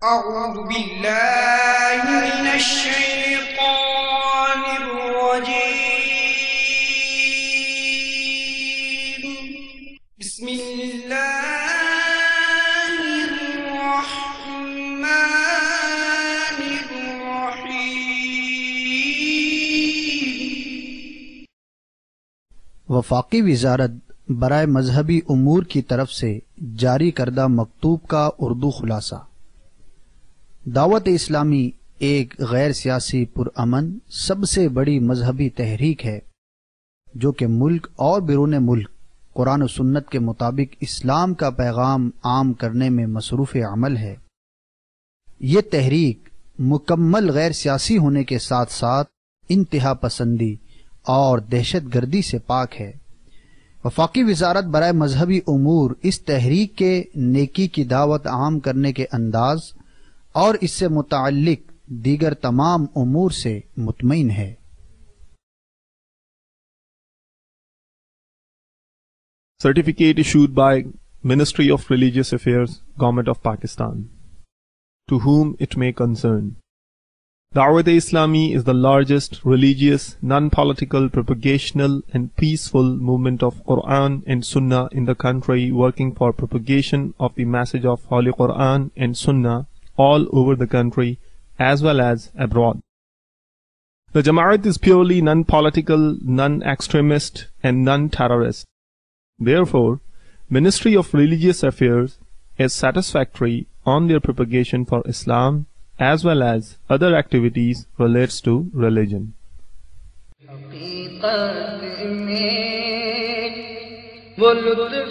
أعوذ بالله من الشيطان الرجيم. بسم الله الرحمن الرحيم. وفاقی وزارت برائے مذہبی امور کی طرف سے جاری کردہ مکتوب کا اردو خلاصہ. دعوت اسلامی ایک غیر سیاسی پرامن سب سے بڑی مذہبی تحریک ہے جو کہ ملک اور بیرون ملک قرآن و سنت کے مطابق اسلام کا پیغام عام کرنے میں مصروف عمل ہے. یہ تحریک مکمل غیر سیاسی ہونے کے ساتھ ساتھ انتہا پسندی اور دہشت گردی سے پاک ہے. وفاقی وزارت برائے مذہبی امور اس تحریک کے نیکی کی دعوت عام کرنے کے انداز اور اس سے متعلق دیگر تمام امور سے مطمئن ہے. Certificate issued by Ministry of Religious Affairs, Government of Pakistan. To whom it may concern. Dawat-e-Islami is the largest religious, non-political, propagational and peaceful movement of Quran and Sunnah in the country, working for propagation of the message of Holy Quran and Sunnah all over the country as well as abroad. The Jama'at is purely non-political, non-extremist and non-terrorist. Therefore, Ministry of Religious Affairs is satisfactory on their propagation for Islam as well as other activities relates to religion. حقیقت میں وہ لطف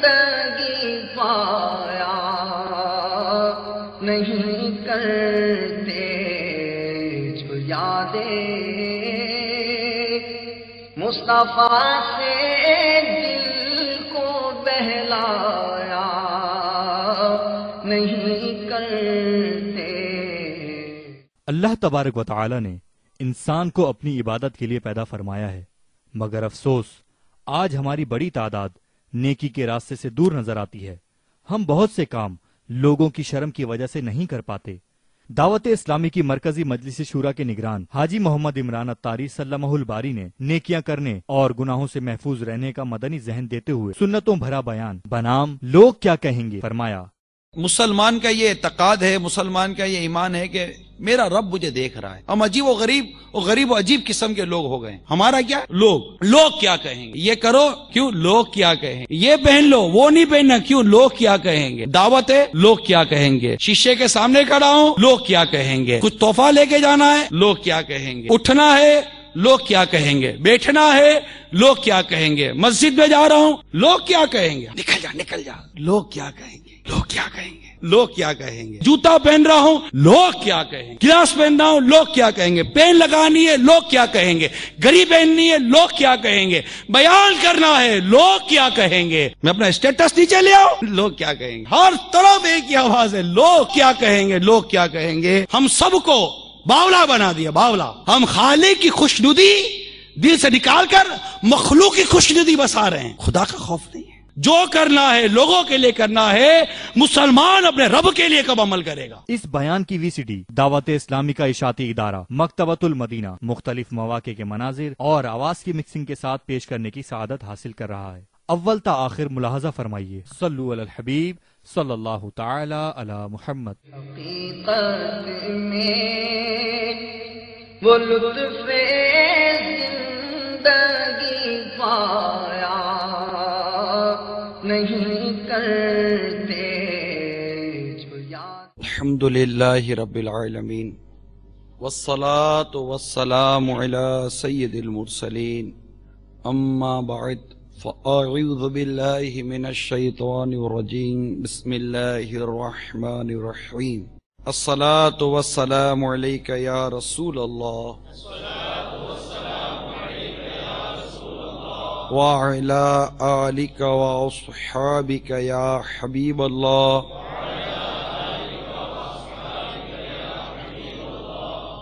زندگی پایا نہیں کرتے جو یادیں مصطفیٰ سے دل کو بہلایا نہیں کرتے. اللہ تبارک و تعالی نے انسان کو اپنی عبادت کے لیے پیدا فرمایا ہے، مگر افسوس آج ہماری بڑی تعداد نیکی کے راستے سے دور نظر آتی ہے. ہم بہت سے کام لوگوں کی شرم کی وجہ سے نہیں کر پاتے. دعوت اسلامی کی مرکزی مجلس شورا کے نگران حاجی محمد عمران اتاری سلمہ الباری نے نیکیاں کرنے اور گناہوں سے محفوظ رہنے کا مدنی ذہن دیتے ہوئے سنتوں بھرا بیان بنام لوگ کیا کہیں گے فرمایا. مسلمان کا یہ اعتقاد ہے، مسلمان کا یہ ایمان ہے کہ میرا رب مجھے دیکھ رہا ہے. ہم عجیب و عجیب قسم کے لوگ ہو گئے. ہمارا کیا لوگ کیا کہیں گے، یہ کرو کیوں لوگ کیا کہیں گے، یہ پہن لو وہ نہیں پہننا کیوں لوگ کیا کہیں گے، دعوت ہے لوگ کیا کہیں گے، شیشے کے سامنے کھڑا ہوں لوگ کیا کہیں گے، کچھ تحفہ لے کے جانا ہے لوگ کیا کہیں گے، اٹھنا ہے لوگ کیا کہیں گے، بیٹھنا ہے لوگ کیا کہیں گے، مسجد میں جا رہا ہوں لوگ کیا کہیں گے، نکل جا لوگ کیا کہیں گے، لوگ کیا کہیں گے، لوگ کیا کہیں گے، جوتا پہن رہا ہوں لوگ کیا کہیں گے، گلاس پہن رہا ہوں لوگ کیا کہیں گے، پین لگانی ہے لوگ کیا کہیں گے، گھڑی پہننی ہے لوگ کیا کہیں گے، بیان کرنا ہے لوگ کیا کہیں گے، میں اپنا اسٹیٹس نیچے لے آؤں لوگ کیا کہیں گے. ہر طرف ایک ہی آواز ہے لوگ کیا کہیں گے، لوگ کیا کہیں گے. ہم سب کو باولا بنا دیا، باولا. ہم خالق کی خوشنودی دل سے نکال کر مخلوق کی خوشنودی بسا رہے ہیں. خدا کا خوف نہیں ہے. جو کرنا ہے لوگوں کے لیے کرنا ہے، مسلمان اپنے رب کے لیے کب عمل کرے گا. اس بیان کی VCD دعوت اسلامی کا اشاعتی ادارہ مکتبۃ المدینہ مختلف مواقع کے مناظر اور آواز کی مکسنگ کے ساتھ پیش کرنے کی سعادت حاصل کر رہا ہے. اول تا آخر ملاحظہ فرمائیے. صلو علی الحبیب صلی اللہ تعالی علی محمد. حقیقت میں وہ لطف زندگی پایا نہیں کرتے جو یاد. الحمدللہ رب العالمین والصلاة والسلام علی سید المرسلین اما بعد فاعوذ باللہ من الشیطان الرجیم بسم اللہ الرحمن الرحیم. الصلاة والسلام علیک یا رسول اللہ وعلى آلك وأصحابك يا حبيب الله.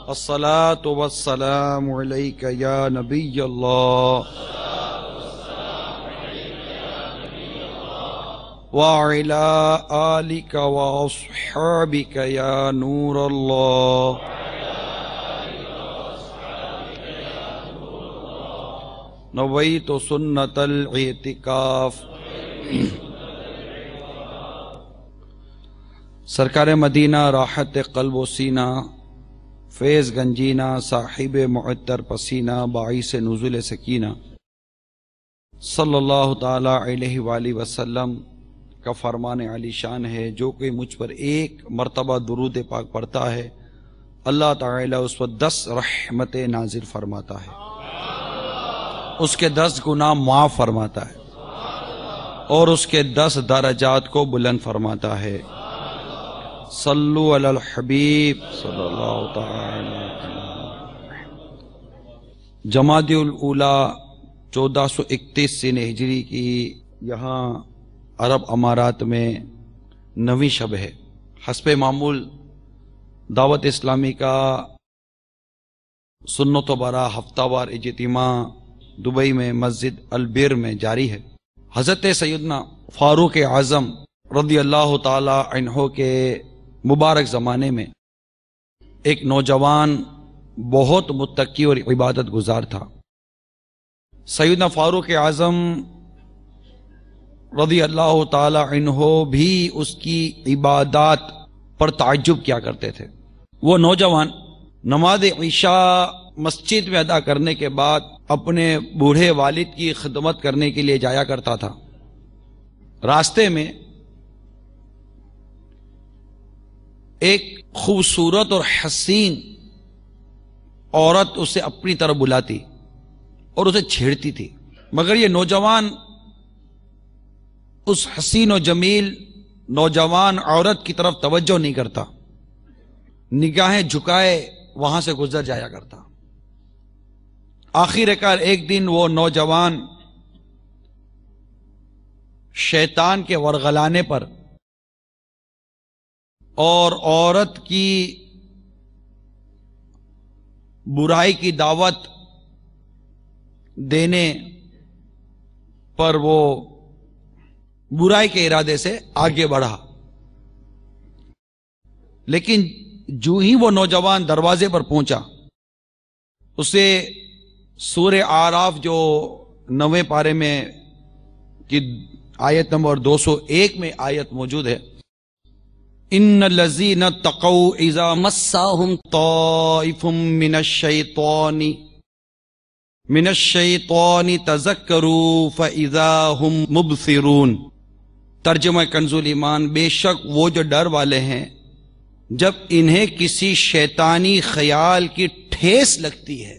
الصلاة والسلام عليك يا نبي الله وعلى آلك وأصحابك يا نور الله نويت سنة الاعتكاف. سرکار مدینہ راحت قلب و سینہ فیض گنجینہ صاحب معطر پسینہ باعث نزول سکینہ صلی اللہ تعالی علیہ وآلہ وسلم کا فرمان علی شان ہے، جو کوئی مجھ پر ایک مرتبہ درود پاک پڑھتا ہے اللہ تعالی اس پر 10 رحمت نازل فرماتا ہے، اس کے 10 گناہ معاف فرماتا ہے اور اس کے 10 درجات کو بلند فرماتا ہے. صلو علی الحبیب صلی اللہ تعالی جمادی الاولی 1431 سن ہجری کی یہاں عرب امارات میں 9ویں شب ہے. حسب معمول دعوت اسلامی کا سنت و برا ہفتہ وار اجتماع دبئی میں مسجد البر میں جاری ہے. حضرت سیدنا فاروق اعظم رضی اللہ تعالی عنہ کے مبارک زمانے میں ایک نوجوان بہت متقی اور عبادت گزار تھا. سیدنا فاروق اعظم رضی اللہ تعالی عنہ بھی اس کی عبادات پر تعجب کیا کرتے تھے. وہ نوجوان نماز عشاء مسجد میں ادا کرنے کے بعد اپنے بوڑھے والد کی خدمت کرنے کے لیے جایا کرتا تھا. راستے میں ایک خوبصورت اور حسین عورت اسے اپنی طرف بلاتی اور اسے چھیڑتی تھی، مگر یہ نوجوان اس حسین و جمیل نوجوان عورت کی طرف توجہ نہیں کرتا، نگاہیں جھکائے وہاں سے گزر جایا کرتا. آخر کار ایک دن وہ نوجوان شیطان کے ورغلانے پر اور عورت کی برائی کی دعوت دینے پر وہ برائی کے ارادے سے آگے بڑھا. لیکن جو ہی وہ نوجوان دروازے پر پہنچا اسے سورہ اعراف جو 9ویں پارے میں کی آیت نمبر 201 میں آیت موجود ہے، ان الذین اتقوا اذا مسهم طائف من الشیطان تذکروا فاذا هم مبصرون. ترجمہ کنز ایمان، بے شک وہ جو ڈر والے ہیں جب انہیں کسی شیطانی خیال کی ٹھیس لگتی ہے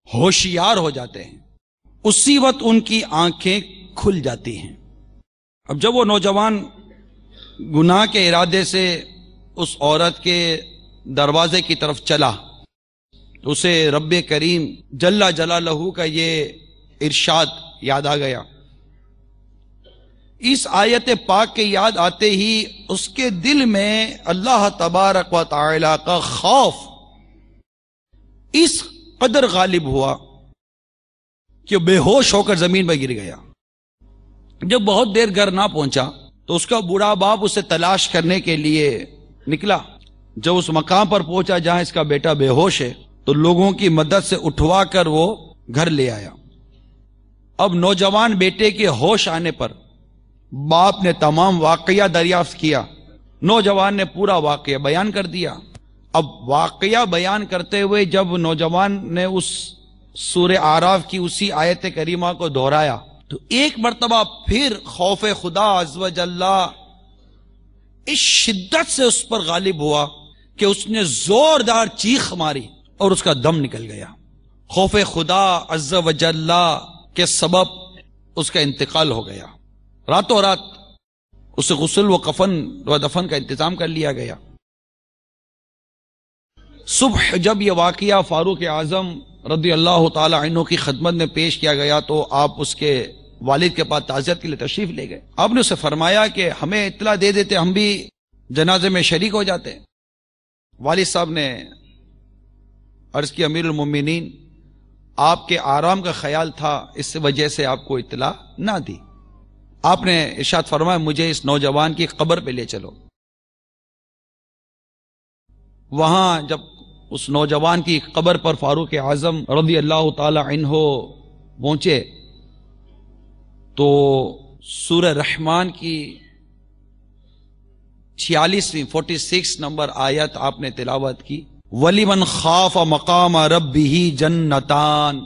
ہوشیار ہو جاتے ہیں، اسی وقت ان کی آنکھیں کھل جاتی ہیں. اب جب وہ نوجوان گناہ کے ارادے سے اس عورت کے دروازے کی طرف چلا تو اسے رب کریم جل جلالہ کا یہ ارشاد یاد آ گیا. اس آیت پاک کے یاد آتے ہی اس کے دل میں اللہ تبارک و تعالی کا خوف اس قدر غالب ہوا کہ بے ہوش ہو کر زمین پر گر گیا. جب بہت دیر گھر نہ پہنچا تو اس کا بوڑھا باپ اسے تلاش کرنے کے لیے نکلا. جب اس مقام پر پہنچا جہاں اس کا بیٹا بے ہوش ہے تو لوگوں کی مدد سے اٹھوا کر وہ گھر لے آیا. اب نوجوان بیٹے کے ہوش آنے پر باپ نے تمام واقعہ دریافت کیا. نوجوان نے پورا واقعہ بیان کر دیا. اب واقعہ بیان کرتے ہوئے جب نوجوان نے اس سورہ اعراف کی اسی آیت کریمہ کو دہرایا تو ایک مرتبہ پھر خوف خدا عز و جل اس شدت سے اس پر غالب ہوا کہ اس نے زوردار چیخ ماری اور اس کا دم نکل گیا. خوف خدا عز و جل کے سبب اس کا انتقال ہو گیا. راتوں رات اسے غسل و کفن و دفن کا انتظام کر لیا گیا. صبح جب یہ واقعہ فاروق اعظم رضی اللہ تعالی عنہ کی خدمت میں پیش کیا گیا تو آپ اس کے والد کے پاس تعزیت کے لیے تشریف لے گئے. آپ نے اسے فرمایا کہ ہمیں اطلاع دے دیتے، ہم بھی جنازے میں شریک ہو جاتے. والد صاحب نے عرض کی امیر المومنین آپ کے آرام کا خیال تھا، اس وجہ سے آپ کو اطلاع نہ دی. آپ نے ارشاد فرمایا مجھے اس نوجوان کی قبر پہ لے چلو. وہاں جب اس نوجوان کی قبر پر فاروق اعظم رضی اللہ تعالی عنہ پہنچے تو سورہ رحمان کی 46 نمبر آیت آپ نے تلاوت کی. وَلِمَنْ خَافَ مَقَامَ رَبِّهِ جَنَّتَانِ،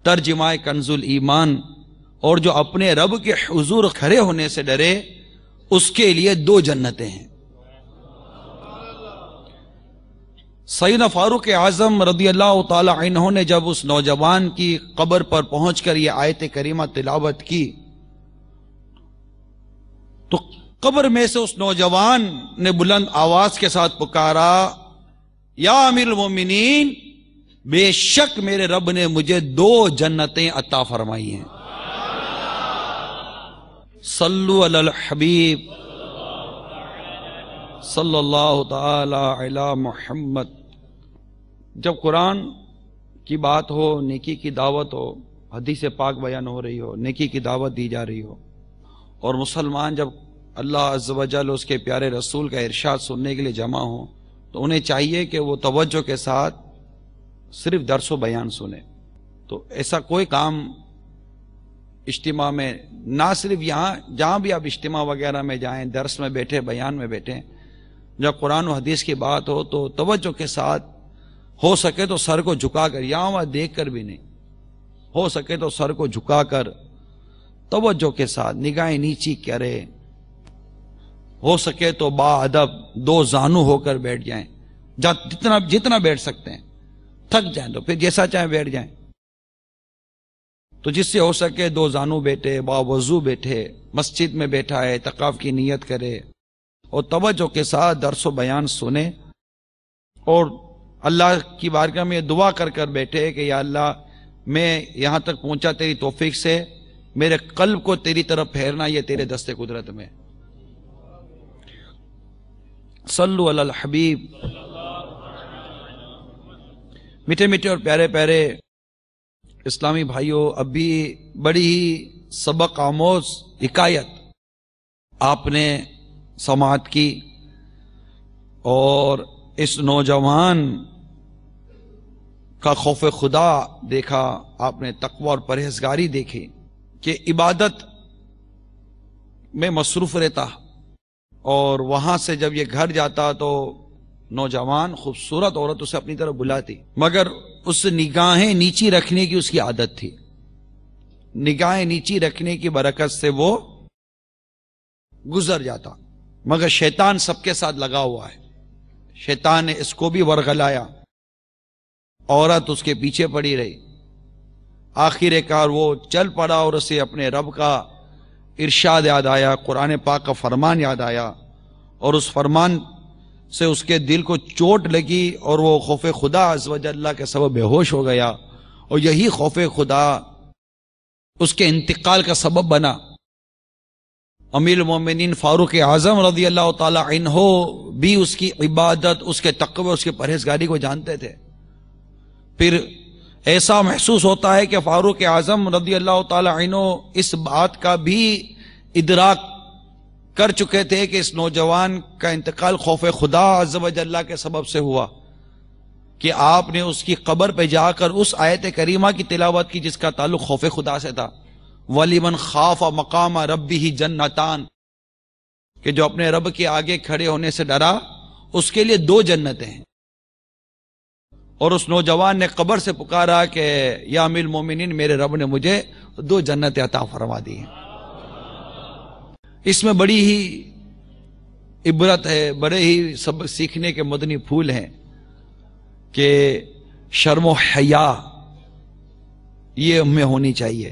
ترجمہ کنز الایمان، اور جو اپنے رب کے حضور کھڑے ہونے سے ڈرے اس کے لیے 2 جنتیں ہیں. سیدنا فاروق اعظم رضی اللہ تعالی عنہ نے جب اس نوجوان کی قبر پر پہنچ کر یہ آیت کریمہ تلاوت کی تو قبر میں سے اس نوجوان نے بلند آواز کے ساتھ پکارا، یا امیر المومنین، بے شک میرے رب نے مجھے 2 جنتیں عطا فرمائی ہیں. صلو علی الحبیب صلی اللہ تعالی علی محمد. جب قرآن کی بات ہو، نیکی کی دعوت ہو، حدیث پاک بیان ہو رہی ہو، نیکی کی دعوت دی جا رہی ہو، اور مسلمان جب اللہ عز و جل اس کے پیارے رسول کا ارشاد سننے کے لیے جمع ہوں تو انہیں چاہیے کہ وہ توجہ کے ساتھ صرف درس و بیان سنیں. تو ایسا کوئی کام اجتماع میں، نہ صرف یہاں، جہاں بھی آپ اجتماع وغیرہ میں جائیں، درس میں بیٹھے، بیان میں بیٹھیں، جب قرآن و حدیث کی بات ہو تو توجہ کے ساتھ، ہو سکے تو سر کو جھکا کر، یہاں وہاں دیکھ کر بھی نہیں، ہو سکے تو سر کو جھکا کر توجہ کے ساتھ نگاہیں نیچی کرے، ہو سکے تو با ادب 2 زانو ہو کر بیٹھ جائیں، جتنا بیٹھ سکتے ہیں. تھک جائیں تو پھر جیسا چاہیں بیٹھ جائیں. تو جس سے ہو سکے 2 زانو بیٹھے، با وضو بیٹھے، مسجد میں بیٹھا ہے اعتکاف کی نیت کرے اور توجہ کے ساتھ درس و بیان سنے، اور اللہ کی بارگاہ میں دعا کر کر بیٹھے کہ یا اللہ میں یہاں تک پہنچا تیری توفیق سے، میرے قلب کو تیری طرف پھیرنا یہ تیرے دست قدرت میں. صلو علی الحبیب. میٹھے میٹھے اور پیارے پیارے اسلامی بھائیوں، اب بھی بڑی ہی سبق آموز حکایت آپ نے سماعت کی، اور اس نوجوان کا خوف خدا دیکھا، آپ نے تقوی اور پرہیزگاری دیکھی کہ عبادت میں مصروف رہتا، اور وہاں سے جب یہ گھر جاتا تو نوجوان خوبصورت عورت اسے اپنی طرف بلاتی، مگر اس نگاہیں نیچی رکھنے کی اس کی عادت تھی. نگاہیں نیچی رکھنے کی برکت سے وہ گزر جاتا، مگر شیطان سب کے ساتھ لگا ہوا ہے. شیطان نے اس کو بھی ورغلایا، عورت اس کے پیچھے پڑی رہی. آخر کار وہ چل پڑا اور اسے اپنے رب کا ارشاد یاد آیا، قرآن پاک کا فرمان یاد آیا، اور اس فرمان سے اس کے دل کو چوٹ لگی اور وہ خوف خدا عز و جل کے سبب بے ہوش ہو گیا، اور یہی خوف خدا اس کے انتقال کا سبب بنا. امیر المومنین فاروق اعظم رضی اللہ تعالی عنہ بھی اس کی عبادت، اس کے تقوی، اس کی پرہیزگاری کو جانتے تھے. پھر ایسا محسوس ہوتا ہے کہ فاروق اعظم رضی اللہ تعالی عنہ اس بات کا بھی ادراک کر چکے تھے کہ اس نوجوان کا انتقال خوف خدا عز و جل کے سبب سے ہوا، کہ آپ نے اس کی قبر پہ جا کر اس آیت کریمہ کی تلاوت کی جس کا تعلق خوف خدا سے تھا. وَلِمَنْ خَافَ مَقَامَ رَبِّهِ جَنَّتَانِ، کہ جو اپنے رب کے آگے کھڑے ہونے سے ڈرا اس کے لیے 2 جنتیں ہیں. اور اس نوجوان نے قبر سے پکارا کہ یا امیر المومنین، میرے رب نے مجھے 2 جنتیں عطا فرما دی ہیں. اس میں بڑی ہی عبرت ہے، بڑے ہی سبق سیکھنے کے مدنی پھول ہیں کہ شرم و حیا یہ ہمیں ہونی چاہیے.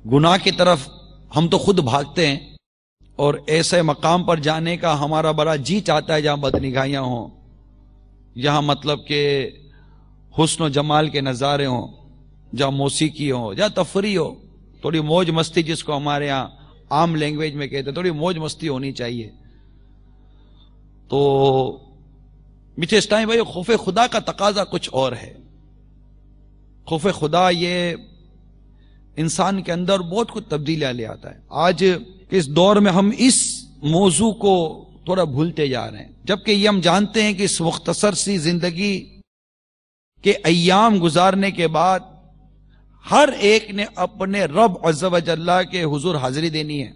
گناہ کی طرف ہم تو خود بھاگتے ہیں، اور ایسے مقام پر جانے کا ہمارا بڑا جی چاہتا ہے جہاں بدنگاہیاں ہوں، جہاں مطلب کہ حسن و جمال کے نظارے ہوں، جہاں موسیقی ہو، جہاں تفریح ہو، تھوڑی موج مستی، جس کو ہمارے ہاں عام لینگویج میں کہتے ہیں، تھوڑی موج مستی ہونی چاہیے. تو میٹھے اسلامی بھائی، خوف خدا کا تقاضا کچھ اور ہے. خوف خدا یہ انسان کے اندر بہت کچھ تبدیلیاں لے آتا ہے. آج کے اس دور میں ہم اس موضوع کو تھوڑا بھولتے جا رہے ہیں، جبکہ یہ ہم جانتے ہیں کہ اس مختصر سی زندگی کے ایام گزارنے کے بعد ہر ایک نے اپنے رب عز و جل کے حضور حاضری دینی ہے،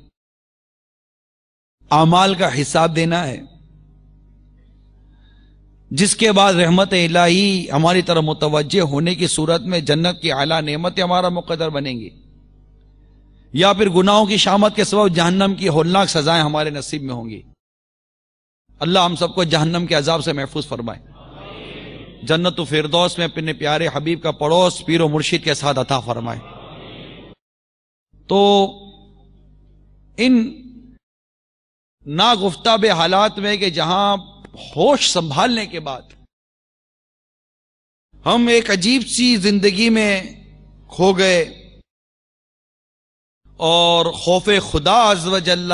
اعمال کا حساب دینا ہے، جس کے بعد رحمت الہی ہماری طرف متوجہ ہونے کی صورت میں جنت کی اعلیٰ نعمتیں ہمارا مقدر بنیں گی، یا پھر گناہوں کی شامت کے سبب جہنم کی ہولناک سزائیں ہمارے نصیب میں ہوں گی. اللہ ہم سب کو جہنم کے عذاب سے محفوظ فرمائے، جنت و فردوس میں اپنے پیارے حبیب کا پڑوس پیر و مرشد کے ساتھ عطا فرمائے. تو ان ناگفتہ حالات میں کہ جہاں ہوش سنبھالنے کے بعد ہم ایک عجیب سی زندگی میں کھو گئے، اور خوف خدا عز و جل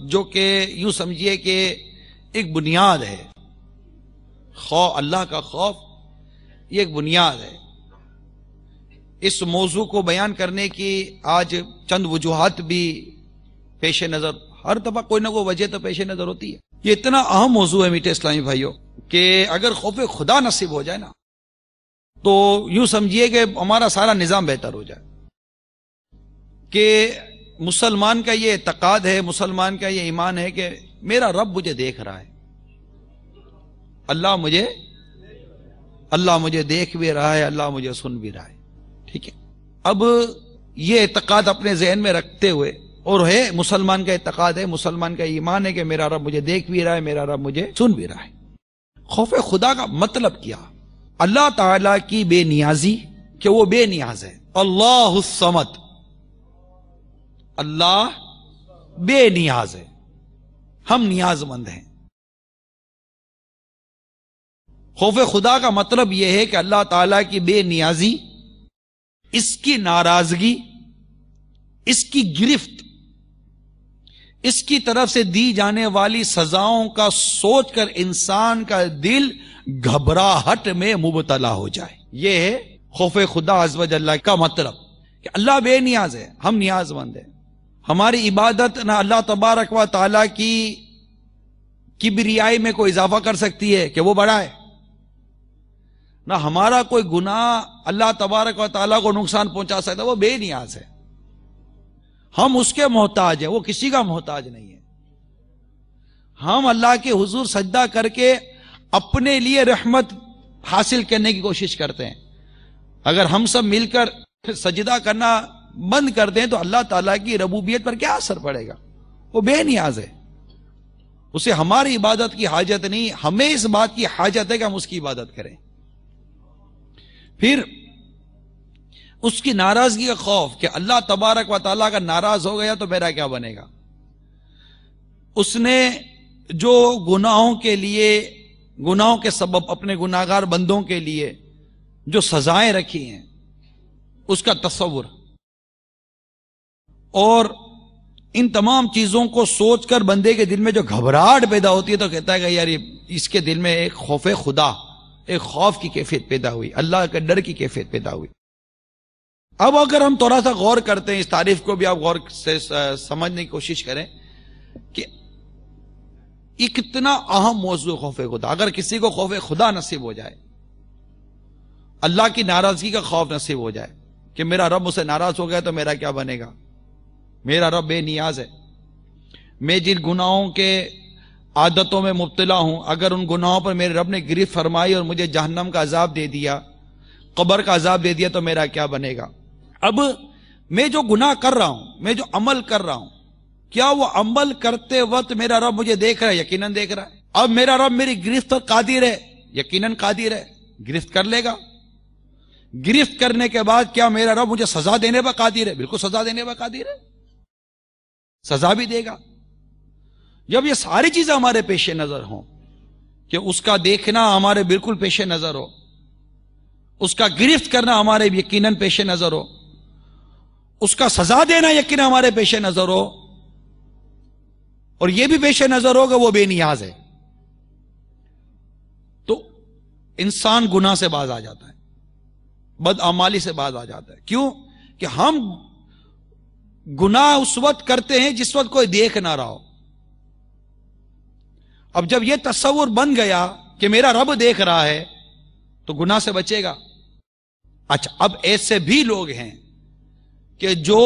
جو کہ یوں سمجھیے کہ ایک بنیاد ہے، اللہ کا خوف یہ ایک بنیاد ہے. اس موضوع کو بیان کرنے کی آج چند وجوہات بھی پیش نظر، ہر دفعہ کوئی نہ کوئی وجہ تو پیش نظر ہوتی ہے. یہ اتنا اہم موضوع ہے میٹھے اسلامی بھائیوں کہ اگر خوف خدا نصیب ہو جائے نا تو یوں سمجھیے کہ ہمارا سارا نظام بہتر ہو جائے. کہ مسلمان کا یہ اعتقاد ہے، مسلمان کا یہ ایمان ہے کہ میرا رب مجھے دیکھ رہا ہے، اللہ مجھے دیکھ بھی رہا ہے، اللہ مجھے سن بھی رہا ہے. ٹھیک ہے، اب یہ اعتقاد اپنے ذہن میں رکھتے ہوئے، اور ہے مسلمان کا اعتقاد ہے، مسلمان کا ایمان ہے کہ میرا رب مجھے دیکھ بھی رہا ہے، میرا رب مجھے سن بھی رہا ہے. خوف خدا کا مطلب کیا؟ اللہ تعالی کی بے نیازی، کہ وہ بے نیاز ہے. اللہ الصمد، اللہ بے نیاز ہے، ہم نیاز مند ہیں. خوف خدا کا مطلب یہ ہے کہ اللہ تعالیٰ کی بے نیازی، اس کی ناراضگی، اس کی گرفت، اس کی طرف سے دی جانے والی سزاؤں کا سوچ کر انسان کا دل گھبراہٹ میں مبتلا ہو جائے. یہ ہے خوف خدا عز و جل کا مطلب، کہ اللہ بے نیاز ہے، ہم نیاز مند ہیں. ہماری عبادت نہ اللہ تبارک و تعالیٰ کی کبریائی میں کوئی اضافہ کر سکتی ہے کہ وہ بڑا ہے، نہ ہمارا کوئی گناہ اللہ تبارک و تعالیٰ کو نقصان پہنچا سکتا، وہ بے نیاز ہے. ہم اس کے محتاج ہیں، وہ کسی کا محتاج نہیں ہے. ہم اللہ کے حضور سجدہ کر کے اپنے لیے رحمت حاصل کرنے کی کوشش کرتے ہیں. اگر ہم سب مل کر سجدہ کرنا بند کر دیں تو اللہ تعالیٰ کی ربوبیت پر کیا اثر پڑے گا؟ وہ بے نیاز ہے، اسے ہماری عبادت کی حاجت نہیں، ہمیں اس بات کی حاجت ہے کہ ہم اس کی عبادت کریں. پھر اس کی ناراضگی کا خوف، کہ اللہ تبارک و تعالیٰ کا ناراض ہو گیا تو میرا کیا بنے گا. اس نے جو گناہوں کے لیے، گناہوں کے سبب اپنے گناہگار بندوں کے لیے جو سزائیں رکھی ہیں، اس کا تصور، اور ان تمام چیزوں کو سوچ کر بندے کے دل میں جو گھبراہٹ پیدا ہوتی ہے تو کہتا ہے کہ یار اس کے دل میں ایک خوف خدا، ایک خوف کی کیفیت پیدا ہوئی، اللہ کے ڈر کی کیفیت پیدا ہوئی. اب اگر ہم تھوڑا سا غور کرتے ہیں، اس تعریف کو بھی آپ غور سے سمجھنے کی کوشش کریں کہ یہ کتنا اہم موضوع خوف خدا. اگر کسی کو خوف خدا نصیب ہو جائے، اللہ کی ناراضگی کا خوف نصیب ہو جائے کہ میرا رب مجھ سے ناراض ہو گیا تو میرا کیا بنے گا، میرا رب بے نیاز ہے، میں جن گناہوں کے عادتوں میں مبتلا ہوں، اگر ان گناہوں پر میرے رب نے گرفت فرمائی اور مجھے جہنم کا عذاب دے دیا، قبر کا عذاب دے دیا تو میرا کیا بنے گا. اب میں جو گناہ کر رہا ہوں، میں جو عمل کر رہا ہوں، کیا وہ عمل کرتے وقت میرا رب مجھے دیکھ رہا ہے؟ یقیناً دیکھ رہا ہے. اب میرا رب میری گرفت پر قادر ہے؟ یقیناً قادر ہے، گرفت کر لے گا. گرفت کرنے کے بعد کیا میرا رب مجھے سزا دینے پر قادر ہے؟ بالکل سزا دینے پر قادر ہے، سزا بھی دے گا. جب یہ ساری چیزیں ہمارے پیش نظر ہوں، کہ اس کا دیکھنا ہمارے بالکل پیش نظر ہو، اس کا گرفت کرنا ہمارے یقیناً پیش نظر ہو، اس کا سزا دینا یقیناً ہمارے پیش نظر ہو، اور یہ بھی پیش نظر ہو کہ وہ بے نیاز ہے، تو انسان گناہ سے باز آ جاتا ہے، بدعمالی سے باز آ جاتا ہے. کیوں؟ کہ ہم گناہ اس وقت کرتے ہیں جس وقت کوئی دیکھ نہ رہا ہو. اب جب یہ تصور بن گیا کہ میرا رب دیکھ رہا ہے تو گناہ سے بچے گا. اچھا، اب ایسے بھی لوگ ہیں کہ جو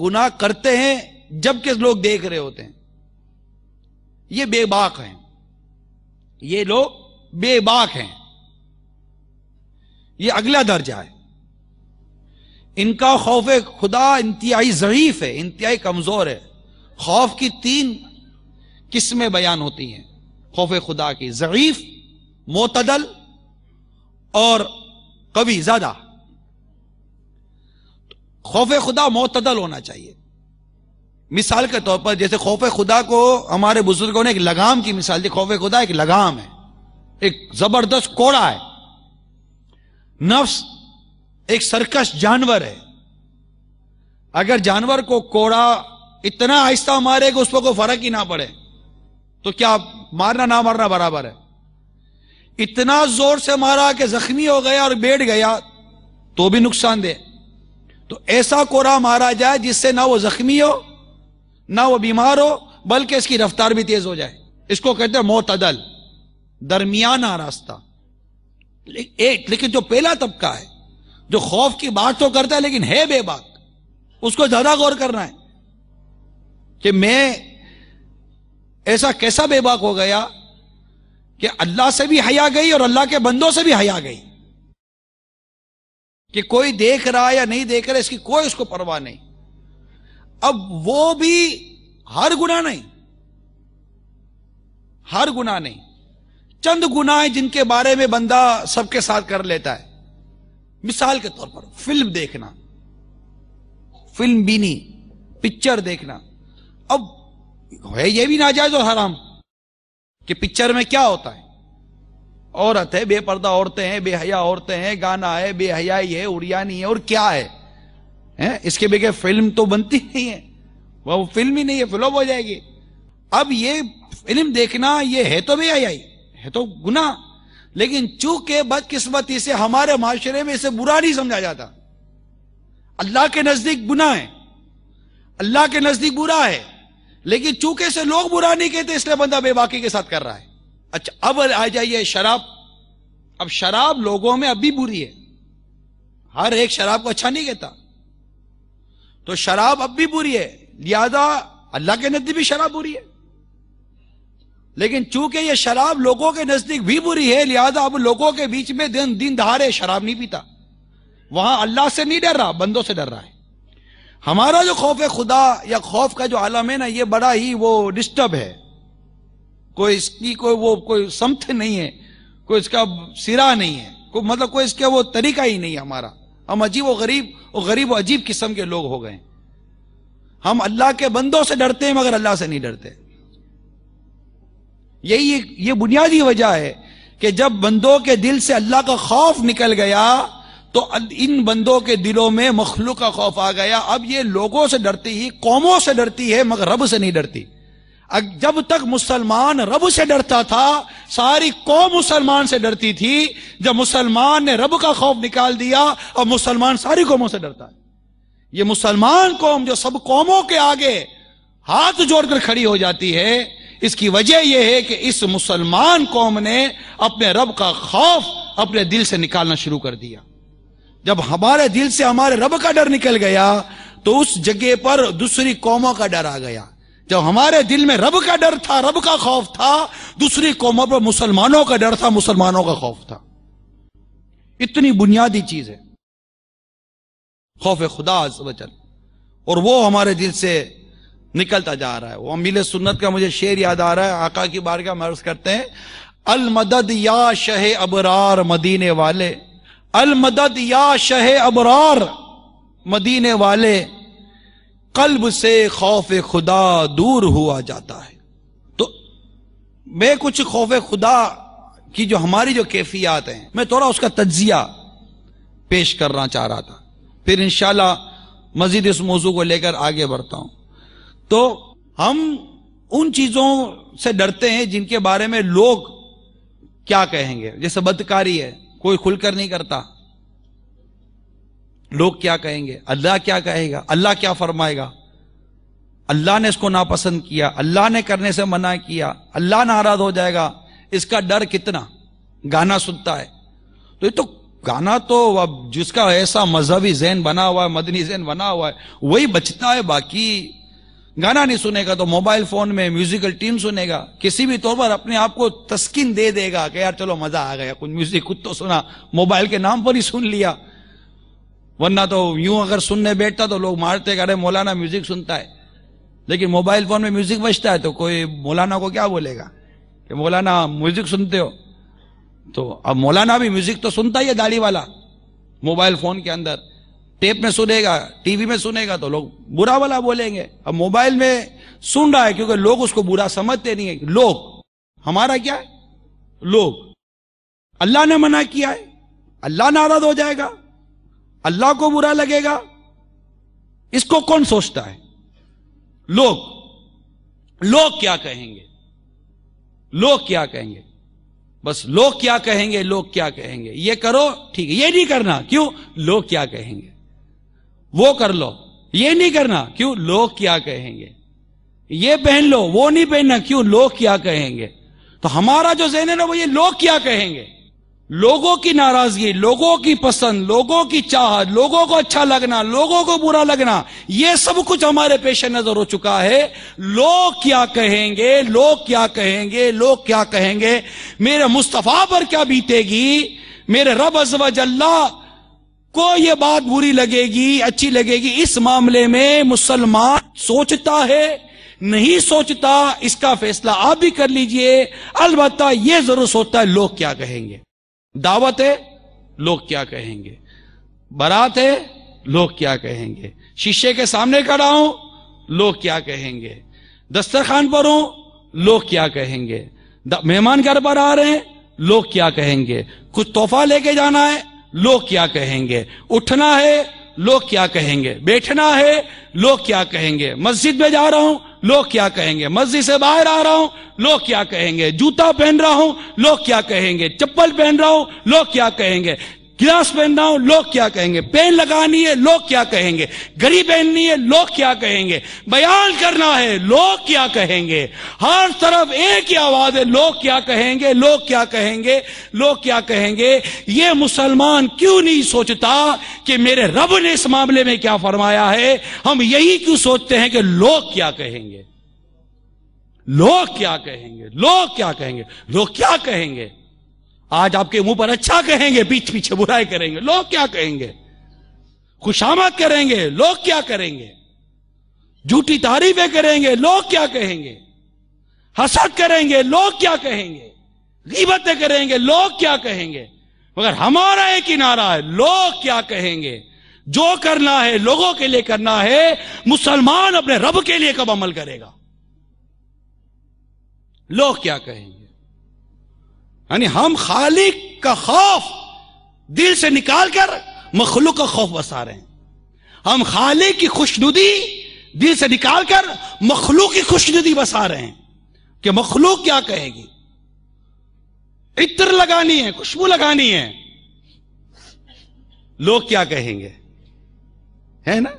گناہ کرتے ہیں جبکہ لوگ دیکھ رہے ہوتے ہیں. یہ بے باک ہیں، یہ لوگ بے باک ہیں. یہ اگلا درجہ ہے. ان کا خوف خدا انتہائی ضعیف ہے، انتہائی کمزور ہے. خوف کی 3 قسمیں بیان ہوتی ہیں خوف خدا کی: ضعیف، معتدل اور قوی زیادہ. خوف خدا معتدل ہونا چاہیے. مثال کے طور پر جیسے خوف خدا کو ہمارے بزرگوں نے ایک لگام کی مثال دی. خوف خدا ایک لگام ہے، ایک زبردست کوڑا ہے. نفس ایک سرکش جانور ہے. اگر جانور کو کوڑا اتنا آہستہ مارے کہ اس پر کوئی فرق ہی نہ پڑے تو کیا مارنا نہ مارنا برابر ہے. اتنا زور سے مارا کہ زخمی ہو گیا اور بیٹھ گیا تو بھی نقصان دہ. تو ایسا کوڑا مارا جائے جس سے نہ وہ زخمی ہو نہ وہ بیمار ہو بلکہ اس کی رفتار بھی تیز ہو جائے. اس کو کہتے ہیں معتدل، درمیانہ راستہ. لیکن جو پہلا طبقہ ہے جو خوف کی بات تو کرتا ہے لیکن ہے بے باک، اس کو زیادہ غور کرنا ہے کہ میں ایسا کیسا بے باک ہو گیا کہ اللہ سے بھی حیا گئی اور اللہ کے بندوں سے بھی حیا گئی. کہ کوئی دیکھ رہا یا نہیں دیکھ رہا اس کی کوئی اس کو پرواہ نہیں. اب وہ بھی ہر گناہ نہیں، ہر گناہ نہیں، چند گناہ جن کے بارے میں بندہ سب کے ساتھ کر لیتا ہے. مثال کے طور پر فلم دیکھنا، فلم بینی، پکچر دیکھنا. اب ہے یہ بھی ناجائز اور حرام کہ پکچر میں کیا ہوتا ہے؟ عورت ہے، بے پردہ عورتیں ہیں، بے حیا عورتیں ہیں، گانا ہے، بے حیائی ہے، اڑیانی ہے، اور کیا ہے. اس کے بغیر فلم تو بنتی نہیں ہے. وہ فلم ہی نہیں ہے، فلم ہو جائے گی. اب یہ فلم دیکھنا یہ ہے تو بے حیائی، ہے تو گناہ، لیکن چونکہ بدقسمتی سے ہمارے معاشرے میں اسے برا نہیں سمجھا جاتا. اللہ کے نزدیک گناہ ہے، اللہ کے نزدیک برا ہے، لیکن چونکہ اسے لوگ برا نہیں کہتے اس لیے بندہ بے باکی کے ساتھ کر رہا ہے. اچھا، اب آ جائیے شراب. اب شراب لوگوں میں اب بھی بری ہے، ہر ایک شراب کو اچھا نہیں کہتا. تو شراب اب بھی بری ہے، لہذا اللہ کے نزدیک بھی شراب بری ہے. لیکن چونکہ یہ شراب لوگوں کے نزدیک بھی بری ہے لہذا اب لوگوں کے بیچ میں دن دہاڑے شراب نہیں پیتا. وہاں اللہ سے نہیں ڈر رہا، بندوں سے ڈر رہا ہے. ہمارا جو خوف خدا یا خوف کا جو عالم ہے نا، یہ بڑا ہی وہ ڈسٹرب ہے. کوئی اس کی کوئی سمت نہیں ہے، کوئی اس کا سرا نہیں ہے، مطلب کوئی اس کا وہ طریقہ ہی نہیں ہے ہمارا. ہم عجیب و عجیب قسم کے لوگ ہو گئے. ہم اللہ کے بندوں سے ڈرتے ہیں مگر اللہ سے نہیں ڈرتے. یہ بنیادی وجہ ہے کہ جب بندوں کے دل سے اللہ کا خوف نکل گیا تو ان بندوں کے دلوں میں مخلوق کا خوف آ گیا. اب یہ لوگوں سے ڈرتی ہی، قوموں سے ڈرتی ہے مگر رب سے نہیں ڈرتی. جب تک مسلمان رب سے ڈرتا تھا ساری قوم مسلمان سے ڈرتی تھی. جب مسلمان نے رب کا خوف نکال دیا اب مسلمان ساری قوموں سے ڈرتا ہے. یہ مسلمان قوم جو سب قوموں کے آگے ہاتھ جوڑ کر کھڑی ہو جاتی ہے، اس کی وجہ یہ ہے کہ اس مسلمان قوم نے اپنے رب کا خوف اپنے دل سے نکالنا شروع کر دیا. جب ہمارے دل سے ہمارے رب کا ڈر نکل گیا تو اس جگہ پر دوسری قوموں کا ڈر آ گیا. جب ہمارے دل میں رب کا ڈر تھا، رب کا خوف تھا، دوسری قوموں پر مسلمانوں کا ڈر تھا، مسلمانوں کا خوف تھا. اتنی بنیادی چیز ہے خوف خدا عز و جل، اور وہ ہمارے دل سے نکلتا جا رہا ہے. وہ امیل سنت کا مجھے شعر یاد آ رہا ہے، آقا کی بارگاہ میں عرض کرتے ہیں: المدد یا شہ ابرار مدینے والے، المدد یا شہ ابرار مدینے والے، قلب سے خوف خدا دور ہوا جاتا ہے. تو میں کچھ خوف خدا کی جو ہماری جو کیفیات ہیں میں تھوڑا اس کا تجزیہ پیش کرنا چاہ رہا تھا، پھر انشاءاللہ مزید اس موضوع کو لے کر آگے بڑھتا ہوں. تو ہم ان چیزوں سے ڈرتے ہیں جن کے بارے میں لوگ کیا کہیں گے. جیسے بدکاری ہے، کوئی کھل کر نہیں کرتا. لوگ کیا کہیں گے، اللہ کیا کہے گا، اللہ کیا فرمائے گا. اللہ نے اس کو ناپسند کیا، اللہ نے کرنے سے منع کیا، اللہ ناراض ہو جائے گا، اس کا ڈر کتنا. گانا سنتا ہے تو یہ تو گانا تو اب جس کا ایسا مذہبی ذہن بنا ہوا ہے، مدنی ذہن بنا ہوا ہے، وہی بچتا ہے. باقی گانا نہیں سنے گا تو موبائل فون میں میوزیکل ٹیم سنے گا، کسی بھی طور پر اپنے آپ کو تسکین دے دے گا کہ یار چلو مزہ آ گیا، کچھ میوزک خود تو سنا، موبائل کے نام پر ہی سن لیا. ورنہ تو یوں اگر سننے بیٹھتا تو لوگ مارتے کہ ارے مولانا میوزک سنتا ہے. لیکن موبائل فون میں میوزک بجتا ہے تو کوئی مولانا کو کیا بولے گا کہ مولانا میوزک سنتے ہو. تو اب مولانا بھی میوزک تو سنتا ہی ہے، داڑھی والا، موبائل فون کے اندر ٹیپ میں سنے گا، ٹی وی میں سنے گا تو لوگ برا والا بولیں گے. اب موبائل میں سن رہا ہے کیونکہ لوگ اس کو برا سمجھتے نہیں ہیں. لوگ ہمارا کیا ہے؟ لوگ. اللہ نے منع کیا ہے، اللہ ناراض ہو جائے گا، اللہ کو برا لگے گا، اس کو کون سوچتا ہے؟ لوگ. لوگ کیا کہیں گے؟ لوگ کیا کہیں گے؟ بس لوگ کیا کہیں گے، لوگ کیا کہیں گے. یہ کرو ٹھیک ہے، یہ نہیں کرنا، کیوں؟ لوگ کیا کہیں گے. وہ کر لو، یہ نہیں کرنا، کیوں؟ لوگ کیا کہیں گے. یہ پہن لو، وہ نہیں پہننا، کیوں؟ لوگ کیا کہیں گے. تو ہمارا جو ذہن ہے نا وہ یہ لوگ کیا کہیں گے، لوگوں کی ناراضگی، لوگوں کی پسند، لوگوں کی چاہت، لوگوں کو اچھا لگنا، لوگوں کو برا لگنا، یہ سب کچھ ہمارے پیش نظر ہو چکا ہے. لوگ کیا کہیں گے، لوگ کیا کہیں گے، لوگ کیا کہیں گے. میرے مصطفیٰ پر کیا بیتے گی، میرے رب عز و جل کو یہ بات بری لگے گی، اچھی لگے گی. اس معاملے میں مسلمان سوچتا ہے نہیں سوچتا، اس کا فیصلہ آپ بھی کر لیجئے. البتہ یہ ضرور سوچتا ہے لوگ کیا کہیں گے. دعوت ہے، لوگ کیا کہیں گے. بارات ہے، لوگ کیا کہیں گے. شیشے کے سامنے کھڑا ہوں، لوگ کیا کہیں گے. دسترخوان پر ہوں، لوگ کیا کہیں گے. مہمان گھر پر آ رہے ہیں، لوگ کیا کہیں گے. کچھ تحفہ لے کے جانا ہے، لوگ کیا کہیں گے. اٹھنا ہے، لوگ کیا کہیں گے. بیٹھنا ہے، لوگ کیا کہیں گے. مسجد میں جا رہا ہوں، لوگ کیا کہیں گے. مسجد سے باہر آ رہا ہوں، لوگ کیا کہیں گے. جوتا پہن رہا ہوں، لوگ کیا کہیں گے. چپل پہن رہا ہوں، لوگ کیا کہیں گے. گلاس پہن رہا ہوں، لوگ کیا کہیں گے. پین لگانی ہے، لوگ کیا کہیں گے. گھڑی پہننی ہے، لوگ کیا کہیں گے. بیان کرنا ہے، لوگ کیا کہیں گے. ہر طرف ایک ہی آواز ہے، لوگ کیا کہیں گے، لوگ کیا کہیں گے، لوگ کیا کہیں گے. یہ مسلمان کیوں نہیں سوچتا کہ میرے رب نے اس معاملے میں کیا فرمایا ہے؟ ہم یہی کیوں سوچتے ہیں کہ لوگ کیا کہیں گے، لوگ کیا کہیں گے، لوگ کیا کہیں گے، لوگ کیا کہیں گے. آج آپ کے منہ پر اچھا کہیں گے، پیچھے پیچھے برائی کریں گے. لوگ کیا کہیں گے. خوشامد کریں گے، لوگ کیا کریں گے. جھوٹی تعریفیں کریں گے، لوگ کیا کہیں گے. حسد کریں گے، لوگ کیا کہیں گے. غیبتیں کریں گے، لوگ کیا کہیں گے. مگر ہمارا ایک ہی نعرہ ہے، لوگ کیا کہیں گے. جو کرنا ہے لوگوں کے لیے کرنا ہے. مسلمان اپنے رب کے لیے کب عمل کرے گا؟ لوگ کیا کہیں گے. یعنی ہم خالق کا خوف دل سے نکال کر مخلوق کا خوف بسا رہے ہیں. ہم خالق کی خوشنودی دل سے نکال کر مخلوق کی خوشنودی بسا رہے ہیں کہ مخلوق کیا کہے گی. عطر لگانی ہے، خوشبو لگانی ہے، لوگ کیا کہیں گے، ہے نا.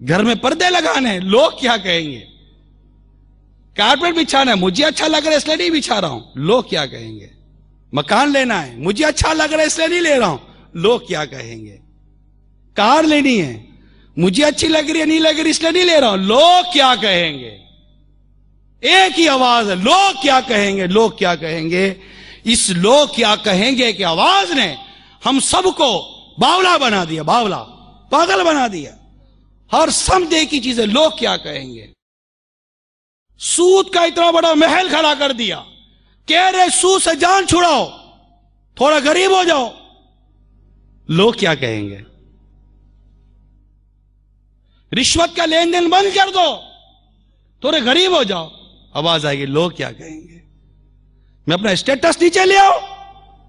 گھر میں پردے لگانے ہیں، لوگ کیا کہیں گے. کارپیٹ بچھانا ہے، مجھے اچھا لگ رہا ہے اس لیے نہیں بچھا رہا ہوں، لوگ کیا کہیں گے. مکان لینا ہے، مجھے اچھا لگ رہا ہے اس لیے نہیں لے رہا ہوں، لوگ کیا کہیں گے. کار لینی ہے، مجھے اچھی لگ رہی ہے نہیں لگ رہی اس لیے نہیں لے رہا ہوں، لوگ کیا کہیں گے. ایک ہی آواز ہے، لوگ کیا کہیں گے، لوگ کیا کہیں گے. اس لوگ کیا کہیں گے کہ آواز نے ہم سب کو باولا بنا دیا، باولا، پاگل بنا دیا. ہر سمت ایک ہی چیز ہے، لوگ کیا کہیں گے. سود کا اتنا بڑا محل کھڑا کر دیا، کہہ رہے سود سے جان چھڑاؤ، تھوڑا غریب ہو جاؤ، لوگ کیا کہیں گے. رشوت کا لین دین بند کر دو، تھوڑے غریب ہو جاؤ، آواز آئے گی، لوگ کیا کہیں گے. میں اپنا اسٹیٹس نیچے لے آؤں،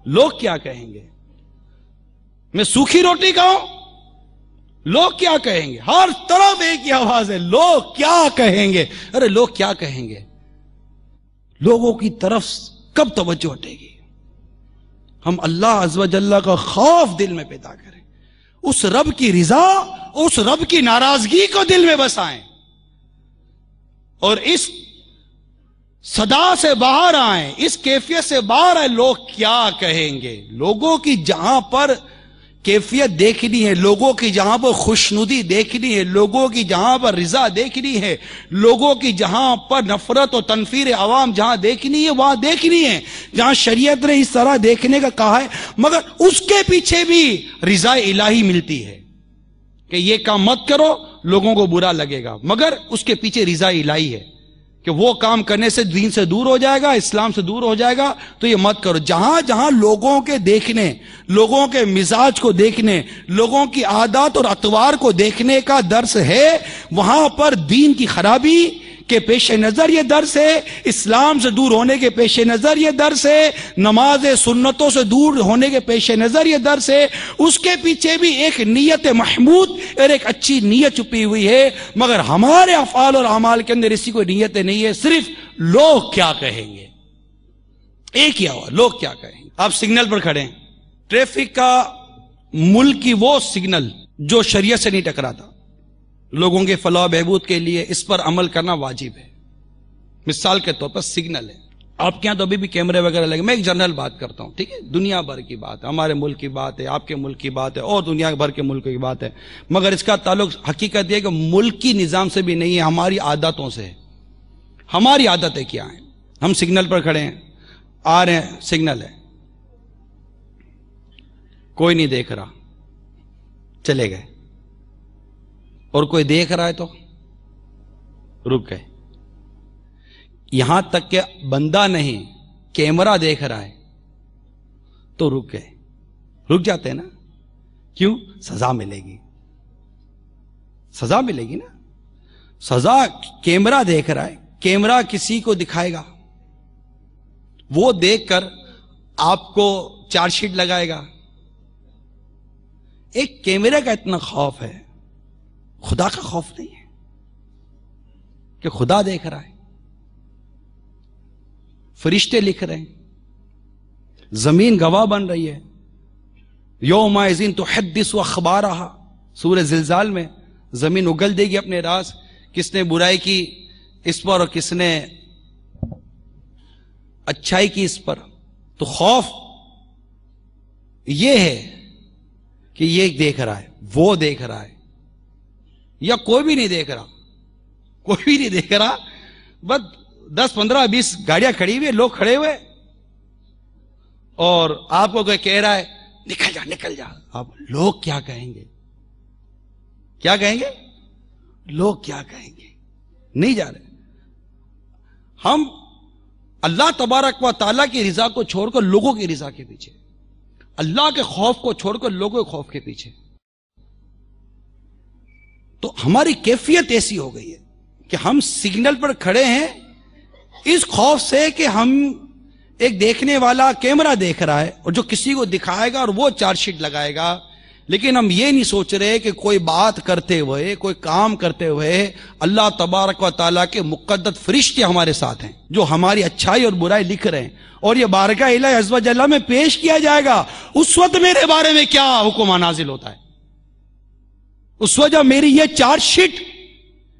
لوگ کیا کہیں گے. میں سوکھی روٹی کھاؤں، لوگ کیا کہیں گے. ہر طرف ایک ہی آواز ہے، لوگ کیا کہیں گے. ارے لوگ کیا کہیں گے. لوگوں کی طرف کب توجہ ہٹے گی؟ ہم اللہ عز و جل کا خوف دل میں پیدا کریں، اس رب کی رضا، اس رب کی ناراضگی کو دل میں بسائیں. اور اس صدا سے باہر آئیں، اس کیفیت سے باہر آئیں، لوگ کیا کہیں گے؟ لوگوں کی جہاں پر کیفیت دیکھنی ہے، لوگوں کی جہاں پر خوشنودی دیکھنی ہے، لوگوں کی جہاں پر رضا دیکھنی ہے، لوگوں کی جہاں پر نفرت اور تنفیر عوام جہاں دیکھنی ہے وہاں دیکھنی ہے، جہاں شریعت نے اس طرح دیکھنے کا کہا ہے، مگر اس کے پیچھے بھی رضا الہی ملتی ہے کہ یہ کام مت کرو، لوگوں کو برا لگے گا، مگر اس کے پیچھے رضا الہی ہے کہ وہ کام کرنے سے دین سے دور ہو جائے گا، اسلام سے دور ہو جائے گا، تو یہ مت کرو۔ جہاں جہاں لوگوں کے دیکھنے، لوگوں کے مزاج کو دیکھنے، لوگوں کی عادات اور اطوار کو دیکھنے کا درس ہے، وہاں پر دین کی خرابی کے پیش نظر یہ درس ہے، اسلام سے دور ہونے کے پیش نظر یہ درس ہے، نماز سنتوں سے دور ہونے کے پیش نظر یہ درس ہے۔ اس کے پیچھے بھی ایک نیت محمود اور ایک اچھی نیت چھپی ہوئی ہے، مگر ہمارے افعال اور اعمال کے اندر اسی کوئی نیت نہیں ہے، صرف لوگ کیا کہیں گے۔ ایک کیا ہوا، لوگ کیا کہیں گے۔ آپ سگنل پر کھڑے ہیں، ٹریفک کا ملک کی وہ سگنل جو شریعت سے نہیں ٹکراتا، لوگوں کے فلاح و بہبود کے لیے اس پر عمل کرنا واجب ہے۔ مثال کے طور پر سگنل ہے، آپ کے یہاں تو ابھی بھی کیمرے وغیرہ لگے، میں ایک جنرل بات کرتا ہوں، ٹھیک ہے، دنیا بھر کی بات ہے، ہمارے ملک کی بات ہے، آپ کے ملک کی بات ہے، اور دنیا بھر کے ملک کی بات ہے، مگر اس کا تعلق حقیقت یہ ہے کہ ملکی نظام سے بھی نہیں ہے، ہماری عادتوں سے ہے۔ ہماری عادتیں کیا ہیں؟ ہم سگنل پر کھڑے ہیں، آ رہے ہیں، سگنل ہے، کوئی نہیں دیکھ رہا، چلے گئے، اور کوئی دیکھ رہا ہے تو رک گئے، یہاں تک کہ بندہ نہیں کیمرہ دیکھ رہا ہے تو رک گئے، رک جاتے ہیں نا، کیوں؟ سزا ملے گی، سزا ملے گی نا، سزا۔ کیمرہ دیکھ رہا ہے، کیمرہ کسی کو دکھائے گا، وہ دیکھ کر آپ کو چارج شیٹ لگائے گا۔ ایک کیمرے کا اتنا خوف ہے، خدا کا خوف نہیں ہے کہ خدا دیکھ رہا ہے، فرشتے لکھ رہے ہیں، زمین گواہ بن رہی ہے، یومئذ تحدث اخبارہا، سورہ زلزال میں زمین اگل دے گی اپنے راز، کس نے برائی کی اس پر اور کس نے اچھائی کی اس پر۔ تو خوف یہ ہے کہ یہ دیکھ رہا ہے، وہ دیکھ رہا ہے، یا کوئی بھی نہیں دیکھ رہا، کوئی بھی نہیں دیکھ رہا، بس 10 15 20 گاڑیاں کھڑی ہوئی، لوگ کھڑے ہوئے، اور آپ کو کوئی کہہ رہا ہے نکل جا نکل جا، آپ لوگ کیا کہیں گے؟ کیا کہیں گے؟ لوگ کیا کہیں گے؟ نہیں جا رہے۔ ہم اللہ تبارک و تعالیٰ کی رضا کو چھوڑ کر لوگوں کی رضا کے پیچھے، اللہ کے خوف کو چھوڑ کر لوگوں کے خوف کے پیچھے، تو ہماری کیفیت ایسی ہو گئی ہے کہ ہم سگنل پر کھڑے ہیں اس خوف سے کہ ہم ایک دیکھنے والا کیمرہ دیکھ رہا ہے اور جو کسی کو دکھائے گا اور وہ چارج شیٹ لگائے گا، لیکن ہم یہ نہیں سوچ رہے کہ کوئی بات کرتے ہوئے، کوئی کام کرتے ہوئے اللہ تبارک و تعالیٰ کے مقدس فرشتے ہمارے ساتھ ہیں جو ہماری اچھائی اور برائی لکھ رہے ہیں، اور یہ بارگاہ الہ عز و جل میں پیش کیا جائے گا۔ اس وقت میرے بارے میں کیا حکم نازل ہوتا ہے؟ اس وجہ میری یہ چارج شیٹ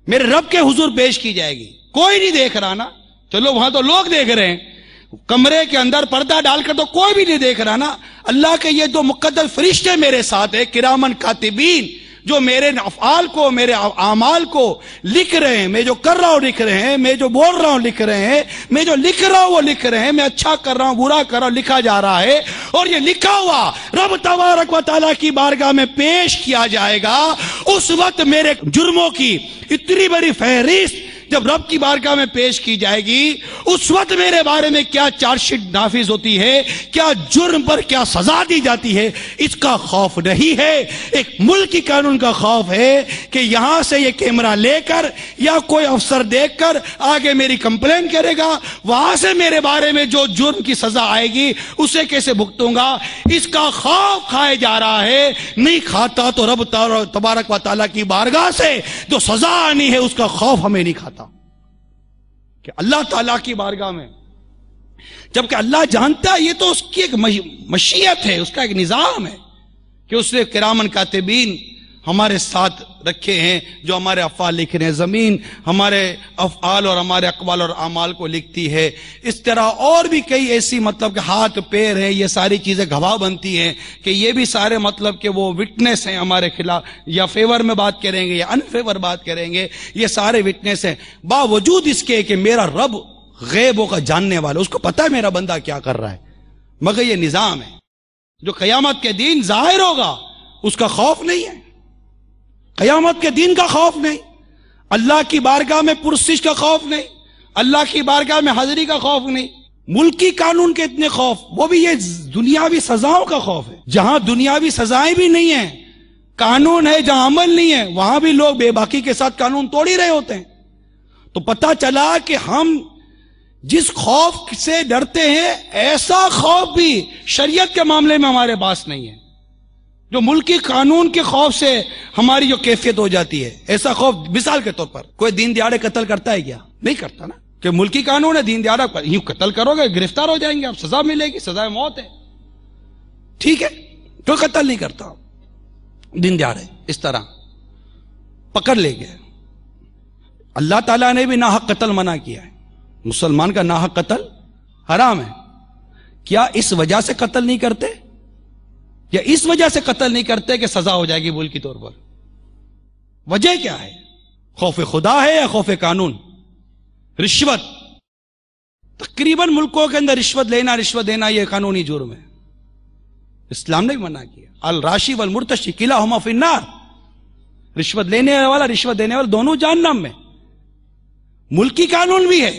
میرے رب کے حضور پیش کی جائے گی، کوئی نہیں دیکھ رہا نا، چلو وہاں تو لوگ دیکھ رہے ہیں، کمرے کے اندر پردہ ڈال کر تو کوئی بھی نہیں دیکھ رہا نا، اللہ کے یہ دو مقدس فرشتے میرے ساتھ ہیں، کرامن کاتبین، جو میرے افعال کو، میرے اعمال کو لکھ رہے ہیں، میں جو کر رہا ہوں لکھ رہے ہیں، میں جو بول رہا ہوں لکھ رہے ہیں، میں جو لکھ رہا ہوں وہ لکھ رہے ہیں، میں اچھا کر رہا ہوں برا کر رہا ہوں لکھا جا رہا ہے، اور یہ لکھا ہوا رب تبارک و تعالیٰ کی بارگاہ میں پیش کیا جائے گا۔ اس وقت میرے جرموں کی اتنی بڑی فہرست جب رب کی بارگاہ میں پیش کی جائے گی، اس وقت میرے بارے میں کیا چارج شیٹ نافذ ہوتی ہے، کیا جرم پر کیا سزا دی جاتی ہے، اس کا خوف نہیں ہے۔ ایک ملکی قانون کا خوف ہے کہ یہاں سے یہ کیمرہ لے کر یا کوئی افسر دیکھ کر آگے میری کمپلین کرے گا، وہاں سے میرے بارے میں جو جرم کی سزا آئے گی اسے کیسے بھگتوں گا، اس کا خوف کھائے جا رہا ہے۔ نہیں کھاتا تو رب تبارک و تعالیٰ کی بارگاہ سے جو سزا آنی ہے اس کا خوف ہمیں نہیں کھاتا کہ اللہ تعالیٰ کی بارگاہ میں، جبکہ اللہ جانتا ہے یہ تو اس کی ایک مشیت ہے، اس کا ایک نظام ہے کہ اس نے کرامن کاتبین ہمارے ساتھ رکھے ہیں جو ہمارے افعال لکھ رہے ہیں. زمین ہمارے افعال اور ہمارے اقوال اور اعمال کو لکھتی ہے. اس طرح اور بھی کئی ایسی مطلب کہ ہاتھ پیر ہیں، یہ ساری چیزیں گواہ بنتی ہیں کہ یہ بھی سارے مطلب کہ وہ وٹنس ہیں ہمارے خلاف، یا فیور میں بات کریں گے یا ان فیور بات کریں گے، یہ سارے وٹنس ہیں. باوجود اس کے کہ میرا رب غیبوں کا جاننے والا، اس کو پتا ہے میرا بندہ کیا کر رہا ہے، مگر یہ نظام ہے جو قیامت کے دن ظاہر ہوگا. اس کا خوف نہیں ہے، قیامت کے دن کا خوف نہیں، اللہ کی بارگاہ میں پرسش کا خوف نہیں، اللہ کی بارگاہ میں حاضری کا خوف نہیں، ملکی قانون کے اتنے خوف، وہ بھی یہ دنیاوی سزاؤں کا خوف ہے. جہاں دنیاوی سزائیں بھی نہیں ہیں، قانون ہے، جہاں عمل نہیں ہے، وہاں بھی لوگ بے باکی کے ساتھ قانون توڑ ہی رہے ہوتے ہیں. تو پتہ چلا کہ ہم جس خوف سے ڈرتے ہیں ایسا خوف بھی شریعت کے معاملے میں ہمارے پاس نہیں ہے. جو ملکی قانون کے خوف سے ہماری جو کیفیت ہو جاتی ہے، ایسا خوف، مثال کے طور پر کوئی دین دیہڑے قتل کرتا ہے کیا؟ نہیں کرتا نا، کہ ملکی قانون ہے، دین دیہڑا یوں قتل کرو گے گرفتار ہو جائیں گے آپ، سزا ملے گی، سزا موت ہے. ٹھیک ہے، تو قتل نہیں کرتا دین دیہڑے. اس طرح پکڑ لے گئے. اللہ تعالیٰ نے بھی ناحق قتل منع کیا ہے، مسلمان کا ناحق قتل حرام ہے. کیا اس وجہ سے قتل نہیں کرتے، یا اس وجہ سے قتل نہیں کرتے کہ سزا ہو جائے گی ملکی طور پر؟ وجہ کیا ہے؟ خوف خدا ہے یا خوف قانون؟ رشوت. تقریباً ملکوں کے اندر رشوت لینا، رشوت دینا یہ قانونی جرم ہے. اسلام نے بھی منع کیا. الراشی والمرتشی کلاہما فی النار. رشوت لینے والا، رشوت دینے والا دونوں جہنم میں. ملکی قانون بھی ہے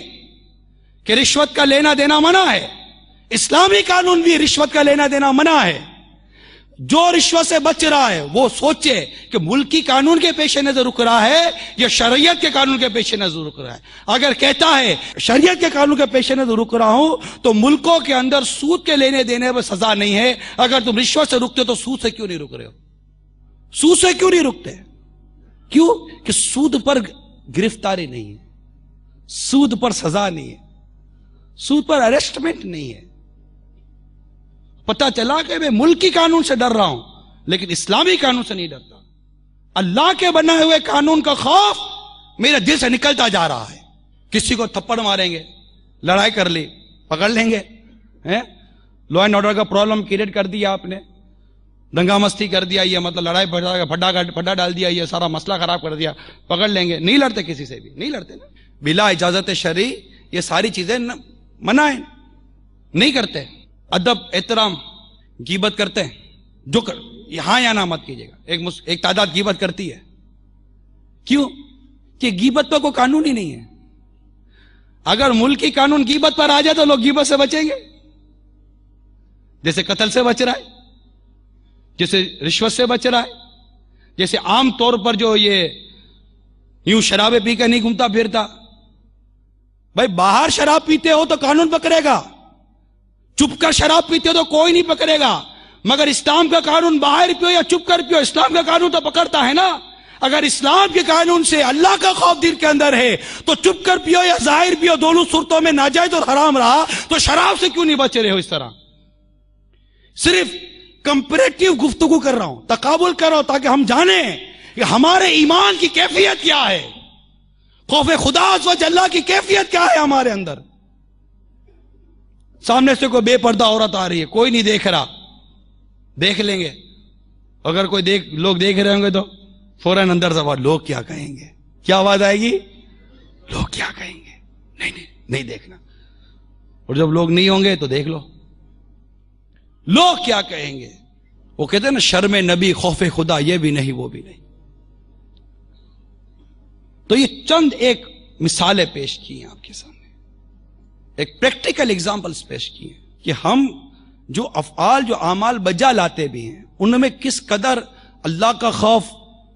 کہ رشوت کا لینا دینا منع ہے، اسلامی قانون بھی رشوت کا لینا دینا منع ہے. جو رشوت سے بچ رہا ہے وہ سوچے کہ ملکی قانون کے پیش نظر رک رہا ہے یا شریعت کے قانون کے پیش نظر رک رہا ہے. اگر کہتا ہے شریعت کے قانون کے پیش نظر رک رہا ہوں تو ملکوں کے اندر سود کے لینے دینے میں سزا نہیں ہے. اگر تم رشوت سے رکتے تو سود سے کیوں نہیں رک رہے ہو؟ سود سے کیوں نہیں رکتے؟ کیوں کہ سود پر گرفتاری نہیں ہے، سود پر سزا نہیں ہے، سود پر اریسٹمنٹ نہیں ہے. پتہ چلا کہ میں ملکی قانون سے ڈر رہا ہوں لیکن اسلامی قانون سے نہیں ڈرتا. اللہ کے بنائے ہوئے قانون کا خوف میرے دل سے نکلتا جا رہا ہے. کسی کو تھپڑ ماریں گے، لڑائی کر لی، پکڑ لیں گے. لا اینڈ آرڈر کا پرابلم کریٹ کر دیا آپ نے، دنگا مستی کر دیا، یہ مطلب لڑائی پھڈا ڈال دیا، یہ سارا مسئلہ خراب کر دیا، پکڑ لیں گے. نہیں لڑتے کسی سے بھی، نہیں لڑتے نا، بلا اجازت شرعی یہ ساری چیزیں منع ہیں، نہیں کرتے. ادب، احترام. غیبت کرتے ہیں، جو ہاں یا نہ مت کیجیے گا. ایک تعداد غیبت کرتی ہے. کیوں؟ کہ غیبت پر کوئی قانون ہی نہیں ہے. اگر ملکی قانون غیبت پر آ جائے تو لوگ غیبت سے بچیں گے. جیسے قتل سے بچ رہا ہے، جیسے رشوت سے بچ رہا ہے، جیسے عام طور پر جو یہ یوں شرابیں پی کر نہیں گھومتا پھرتا. بھائی باہر شراب پیتے ہو تو قانون پکڑے گا، چپ کر شراب پیتے ہو تو کوئی نہیں پکڑے گا. مگر اسلام کا قانون باہر پیو یا چپ کر پیو، اسلام کا قانون تو پکڑتا ہے نا. اگر اسلام کے قانون سے اللہ کا خوف دل کے اندر ہے تو چپ کر پیو یا ظاہر پیو، دونوں صورتوں میں ناجائز اور حرام رہا تو شراب سے کیوں نہیں بچ رہے ہو؟ اس طرح صرف کمپیریٹیو گفتگو کر رہا ہوں، تقابل کر رہا ہوں تاکہ ہم جانیں کہ ہمارے ایمان کی کیفیت کیا ہے، خوف خدا عز و جل کی کیفیت کیا ہے ہمارے اندر. سامنے سے کوئی بے پردہ عورت آ رہی ہے، کوئی نہیں دیکھ رہا، دیکھ لیں گے. اگر کوئی لوگ دیکھ رہے ہوں گے تو فوراً اندر سے لوگ کیا کہیں گے، کیا آواز آئے گی؟ لوگ کیا کہیں گے. نہیں دیکھنا. اور جب لوگ نہیں ہوں گے تو دیکھ لو لوگ کیا کہیں گے. وہ کہتے ہیں نا شرم نبی خوف خدا، یہ بھی نہیں وہ بھی نہیں. تو یہ چند ایک مثالیں پیش کی ہیں آپ کے سامنے، ایک پریکٹیکل ایگزامپلز پیش کی ہیں کہ ہم جو افعال، جو اعمال بجا لاتے بھی ہیں، ان میں کس قدر اللہ کا خوف،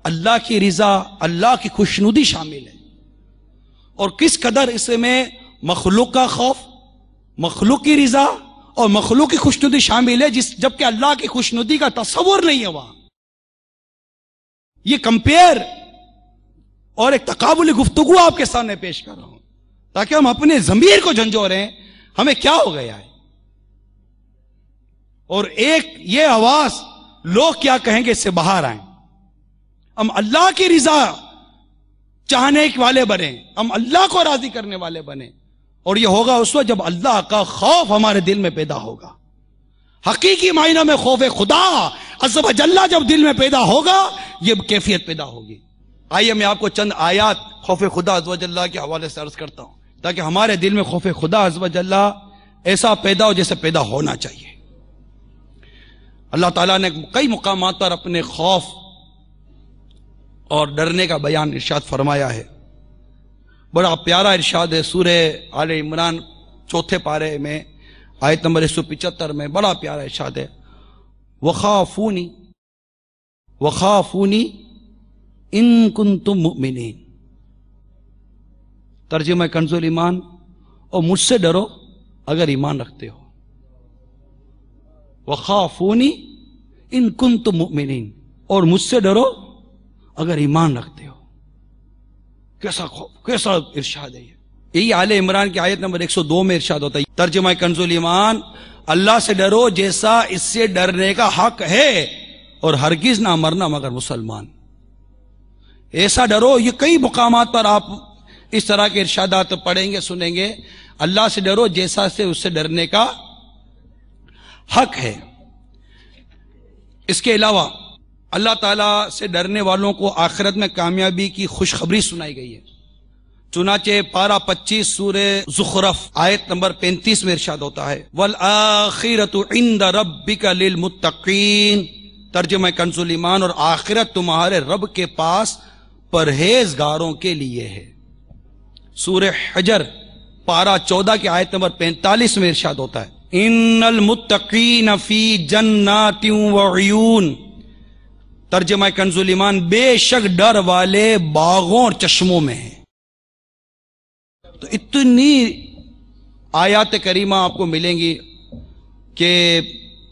اللہ کی رضا، اللہ کی خوشنودی شامل ہے، اور کس قدر اس میں مخلوق کا خوف، مخلوق کی رضا اور مخلوق کی خوشنودی شامل ہے، جبکہ اللہ کی خوشنودی کا تصور نہیں ہے وہاں. یہ کمپیئر اور ایک تقابلی گفتگو آپ کے سامنے پیش کر رہا ہوں تاکہ ہم اپنے ضمیر کو جھنجھوڑیں ہمیں کیا ہو گیا ہے. اور ایک یہ آواز لوگ کیا کہیں گے اس سے باہر آئیں. ہم اللہ کی رضا چاہنے والے بنے، ہم اللہ کو راضی کرنے والے بنے، اور یہ ہوگا اس وقت جب اللہ کا خوف ہمارے دل میں پیدا ہوگا. حقیقی معنی میں خوف خدا عز و جل جب دل میں پیدا ہوگا یہ کیفیت پیدا ہوگی. آئیے میں آپ کو چند آیات خوف خدا عز و جل کے حوالے سے عرض کرتا ہوں تاکہ ہمارے دل میں خوف خدا عز و جل ایسا پیدا ہو جیسے پیدا ہونا چاہیے. اللہ تعالیٰ نے کئی مقامات پر اپنے خوف اور ڈرنے کا بیان ارشاد فرمایا ہے. بڑا پیارا ارشاد ہے سورہ آل عمران 4 پارے میں آیت نمبر 175 میں بڑا پیارا ارشاد ہے. وخافونی ان کنتم مؤمنین. ترجمہ کنز الایمان، اور مجھ سے ڈرو اگر ایمان رکھتے ہو. وخافونی ان کنتم مؤمنین، اور مجھ سے ڈرو اگر ایمان رکھتے ہو. کیسا خوف، کیسا ارشاد ہے یہ. یہی آل عمران کی آیت نمبر 102 میں ارشاد ہوتا ہے. ترجمہ کنز الایمان، اللہ سے ڈرو جیسا اس سے ڈرنے کا حق ہے، اور ہرگز نہ مرنا مگر مسلمان. ایسا ڈرو. یہ کئی مقامات پر آپ اس طرح کے ارشادات پڑھیں گے، سنیں گے. اللہ سے ڈرو جیسا سے اس سے ڈرنے کا حق ہے. اس کے علاوہ اللہ تعالیٰ سے ڈرنے والوں کو آخرت میں کامیابی کی خوشخبری سنائی گئی ہے. چنانچہ پارہ 25 سورہ زخرف آیت نمبر 35 میں ارشاد ہوتا ہے وَالْآخِرَةُ عِنْدَ رَبِّكَ لِلْمُتَّقِينَ. ترجمہ کنز الایمان، اور آخرت تمہارے رب کے پاس پرہیزگاروں کے لیے ہے. سورہ حجر پارہ 14 کی آیت نمبر 45 میں ارشاد ہوتا ہے ان المتقین فی جنات وعیون. ترجمہ کنز الایمان، بے شک ڈر والے باغوں اور چشموں میں ہیں. تو اتنی آیات کریمہ آپ کو ملیں گی کہ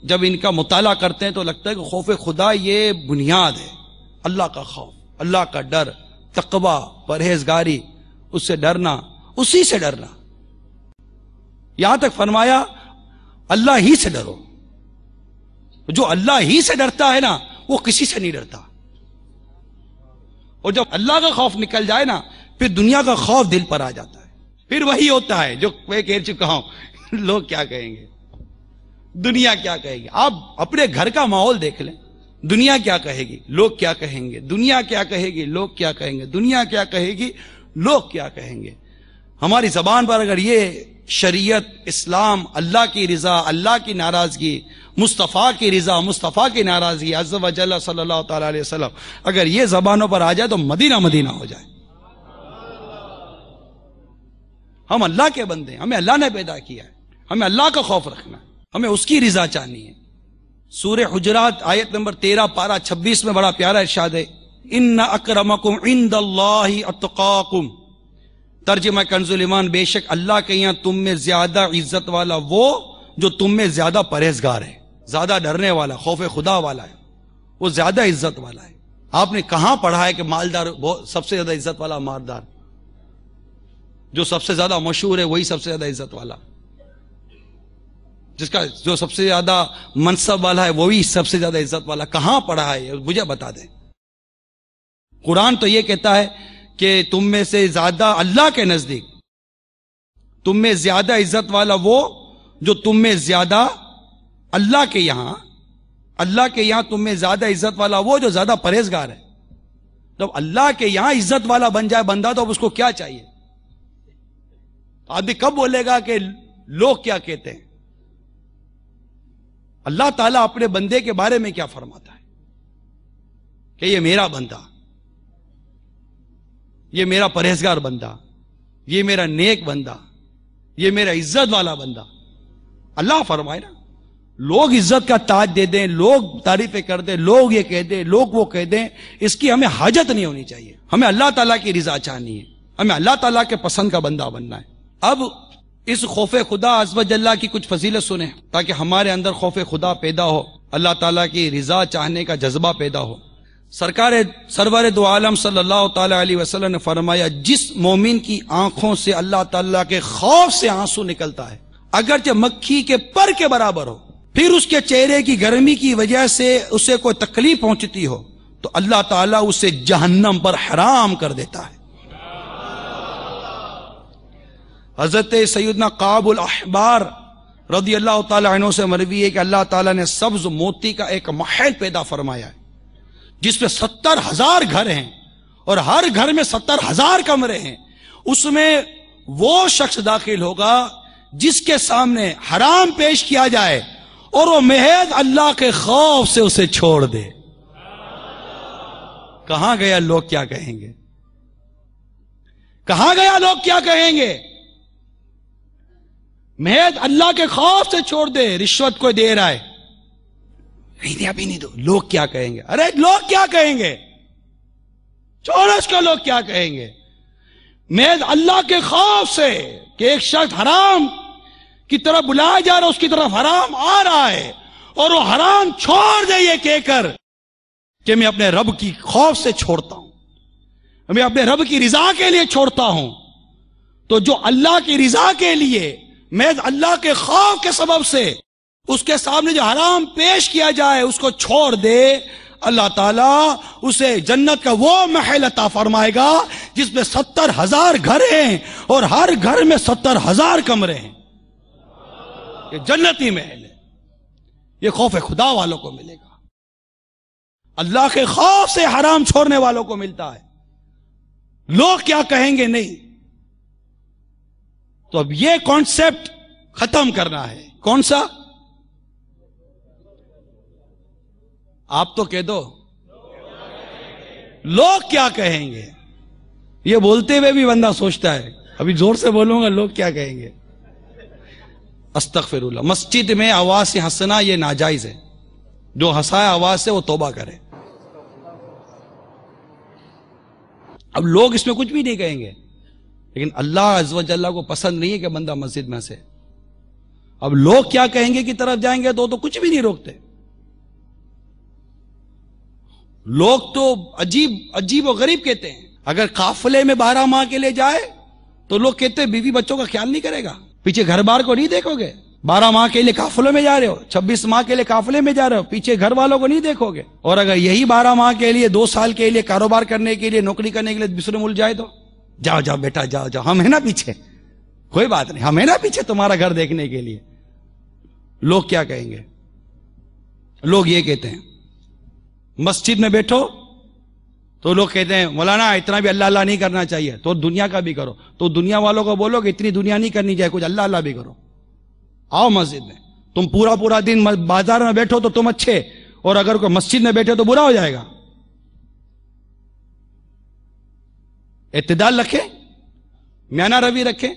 جب ان کا مطالعہ کرتے ہیں تو لگتا ہے کہ خوف خدا یہ بنیاد ہے. اللہ کا خوف، اللہ کا ڈر، تقوی، پرہیزگاری، اس سے ڈرنا، اسی سے ڈرنا. یہاں تک فرمایا اللہ ہی سے ڈرو. جو اللہ ہی سے ڈرتا ہے نا وہ کسی سے نہیں ڈرتا. اور جب اللہ کا خوف نکل جائے نا پھر دنیا کا خوف دل پر آ جاتا ہے. پھر وہی ہوتا ہے جو میں کہہ چکا ہوں، لوگ کیا کہیں گے، دنیا کیا کہے گی. آپ اپنے گھر کا ماحول دیکھ لیں. دنیا کیا کہے گی، لوگ کیا کہیں گے. دنیا کیا کہے گی، لوگ کیا کہیں گے. دنیا کیا کہے گی، لوگ کیا کہیں گے. ہماری زبان پر اگر یہ شریعت، اسلام، اللہ کی رضا، اللہ کی ناراضگی، مصطفیٰ کی رضا، مصطفیٰ کی ناراضگی، عز و جل صلی اللہ تعالی علیہ وسلم، اگر یہ زبانوں پر آ جائے تو مدینہ مدینہ ہو جائے. ہم اللہ کے بندے ہیں، ہمیں اللہ نے پیدا کیا ہے، ہمیں اللہ کا خوف رکھنا ہے، ہمیں اس کی رضا چاہنی ہے. سورہ حجرات آیت نمبر 13 پارہ 26 میں بڑا پیارا ارشاد ہے ان اکرمکم عند اللہ اتقاکم. ترجمہ کنز الایمان، بے شک اللہ کے یہاں تم میں زیادہ عزت والا وہ جو تم میں زیادہ پرہیزگار ہے، زیادہ ڈرنے والا، خوف خدا والا ہے، وہ زیادہ عزت والا ہے. آپ نے کہاں پڑھا ہے کہ مالدار سب سے زیادہ عزت والا مالدار؟ جو سب سے زیادہ مشہور ہے وہی سب سے زیادہ عزت والا، جس کا جو سب سے زیادہ منصب والا ہے وہی سب سے زیادہ عزت والا. کہاں پڑھا ہے مجھے بتا دیں. قرآن تو یہ کہتا ہے کہ تم میں سے زیادہ اللہ کے نزدیک تم میں زیادہ عزت والا وہ جو تم میں زیادہ اللہ کے یہاں تم میں زیادہ عزت والا وہ جو زیادہ پرہیزگار ہے. جب اللہ کے یہاں عزت والا بن جائے بندہ تو اب اس کو کیا چاہیے؟ آدمی کب بولے گا کہ لوگ کیا کہتے ہیں؟ اللہ تعالیٰ اپنے بندے کے بارے میں کیا فرماتا ہے کہ یہ میرا بندہ، یہ میرا پرہیزگار بندہ، یہ میرا نیک بندہ، یہ میرا عزت والا بندہ. اللہ فرمائے نا، لوگ عزت کا تاج دے دیں، لوگ تعریفیں کر دیں، لوگ یہ کہہ دیں، لوگ وہ کہہ دیں، اس کی ہمیں حاجت نہیں ہونی چاہیے. ہمیں اللہ تعالیٰ کی رضا چاہنی ہے، ہمیں اللہ تعالیٰ کے پسند کا بندہ بننا ہے. اب اس خوف خدا عز و جل کی کچھ فضیلت سنیں تاکہ ہمارے اندر خوف خدا پیدا ہو، اللہ تعالیٰ کی رضا چاہنے کا جذبہ پیدا ہو. سرور دو عالم صلی اللہ تعالی علیہ وسلم نے فرمایا جس مومن کی آنکھوں سے اللہ تعالیٰ کے خوف سے آنسو نکلتا ہے اگرچہ مکھی کے پر کے برابر ہو، پھر اس کے چہرے کی گرمی کی وجہ سے اسے کوئی تکلیف پہنچتی ہو تو اللہ تعالیٰ اسے جہنم پر حرام کر دیتا ہے. حضرت سیدنا قعب الاحبار رضی اللہ تعالیٰ عنہ سے مروی ہے کہ اللہ تعالیٰ نے سبز موتی کا ایک محل پیدا فرمایا ہے جس میں 70,000 گھر ہیں اور ہر گھر میں 70,000 کمرے ہیں. اس میں وہ شخص داخل ہوگا جس کے سامنے حرام پیش کیا جائے اور وہ محض اللہ کے خوف سے اسے چھوڑ دے. کہاں گیا لوگ کیا کہیں گے؟ کہاں گیا لوگ کیا کہیں گے؟ محض اللہ کے خوف سے چھوڑ دے. رشوت کوئی دے رہا ہے، نہیں دے ابھی نہیں دو، لوگ کیا کہیں گے؟ ارے لوگ کیا کہیں گے؟ چھوڑو اس کو، لوگ کیا کہیں گے؟ محض اللہ کے خوف سے کہ ایک شخص حرام کی طرف بلایا جا رہا ہے، اس کی طرف حرام آ رہا ہے اور وہ حرام چھوڑ دے یہ کہہ کر کہ میں اپنے رب کی خوف سے چھوڑتا ہوں، میں اپنے رب کی رضا کے لیے چھوڑتا ہوں. تو جو اللہ کی رضا کے لیے محض اللہ کے خوف کے سبب سے اس کے سامنے جو حرام پیش کیا جائے اس کو چھوڑ دے، اللہ تعالیٰ اسے جنت کا وہ محل عطا فرمائے گا جس میں 70,000 گھر ہیں اور ہر گھر میں 70,000 کمرے ہیں. یہ جنتی محل ہے. یہ خوف خدا والوں کو ملے گا، اللہ کے خوف سے حرام چھوڑنے والوں کو ملتا ہے. لوگ کیا کہیں گے نہیں. تو اب یہ کانسیپٹ ختم کرنا ہے. کون سا؟ آپ تو کہہ دو، لوگ کیا کہیں گے. یہ بولتے ہوئے بھی بندہ سوچتا ہے ابھی زور سے بولوں گا لوگ کیا کہیں گے. استغفر اللہ. مسجد میں آواز سے ہنسنا یہ ناجائز ہے. جو ہنسائے آواز سے وہ توبہ کرے. اب لوگ اس میں کچھ بھی نہیں کہیں گے، لیکن اللہ عز و جل کو پسند نہیں ہے کہ بندہ مسجد میں ہنسے. اب لوگ کیا کہیں گے کی طرف جائیں گے تو کچھ بھی نہیں روکتے. لوگ تو عجیب و غریب کہتے ہیں. اگر قافلے میں 12 ماہ کے لیے جائے تو لوگ کہتے ہیں بیوی بچوں کا خیال نہیں کرے گا، پیچھے گھر بار کو نہیں دیکھو گے. 12 ماہ کے لیے قافلے میں جا رہے ہو، 26 ماہ کے لیے قافلے میں جا رہے ہو، پیچھے گھر والوں کو نہیں دیکھو گے. اور اگر یہی 12 ماہ کے لیے 2 سال کے لیے کاروبار کرنے کے لیے نوکری کرنے کے لیے دوسرے ملک جائے تو جاؤ جاؤ بیٹا جاؤ جاؤ، ہم ہیں نا پیچھے، کوئی بات نہیں، ہم ہیں نا پیچھے تمہارا گھر دیکھنے کے لیے. لوگ کیا کہیں گے؟ لوگ یہ کہتے ہیں مسجد میں بیٹھو تو لوگ کہتے ہیں مولانا اتنا بھی اللہ اللہ نہیں کرنا چاہیے، تو دنیا کا بھی کرو. تو دنیا والوں کو بولو کہ اتنی دنیا نہیں کرنی چاہیے، کچھ اللہ اللہ بھی کرو. آؤ مسجد میں. تم پورا دن بازار میں بیٹھو تو تم اچھے، اور اگر کوئی مسجد میں بیٹھے تو برا ہو جائے گا. اعتدال رکھے، میانہ روی رکھے.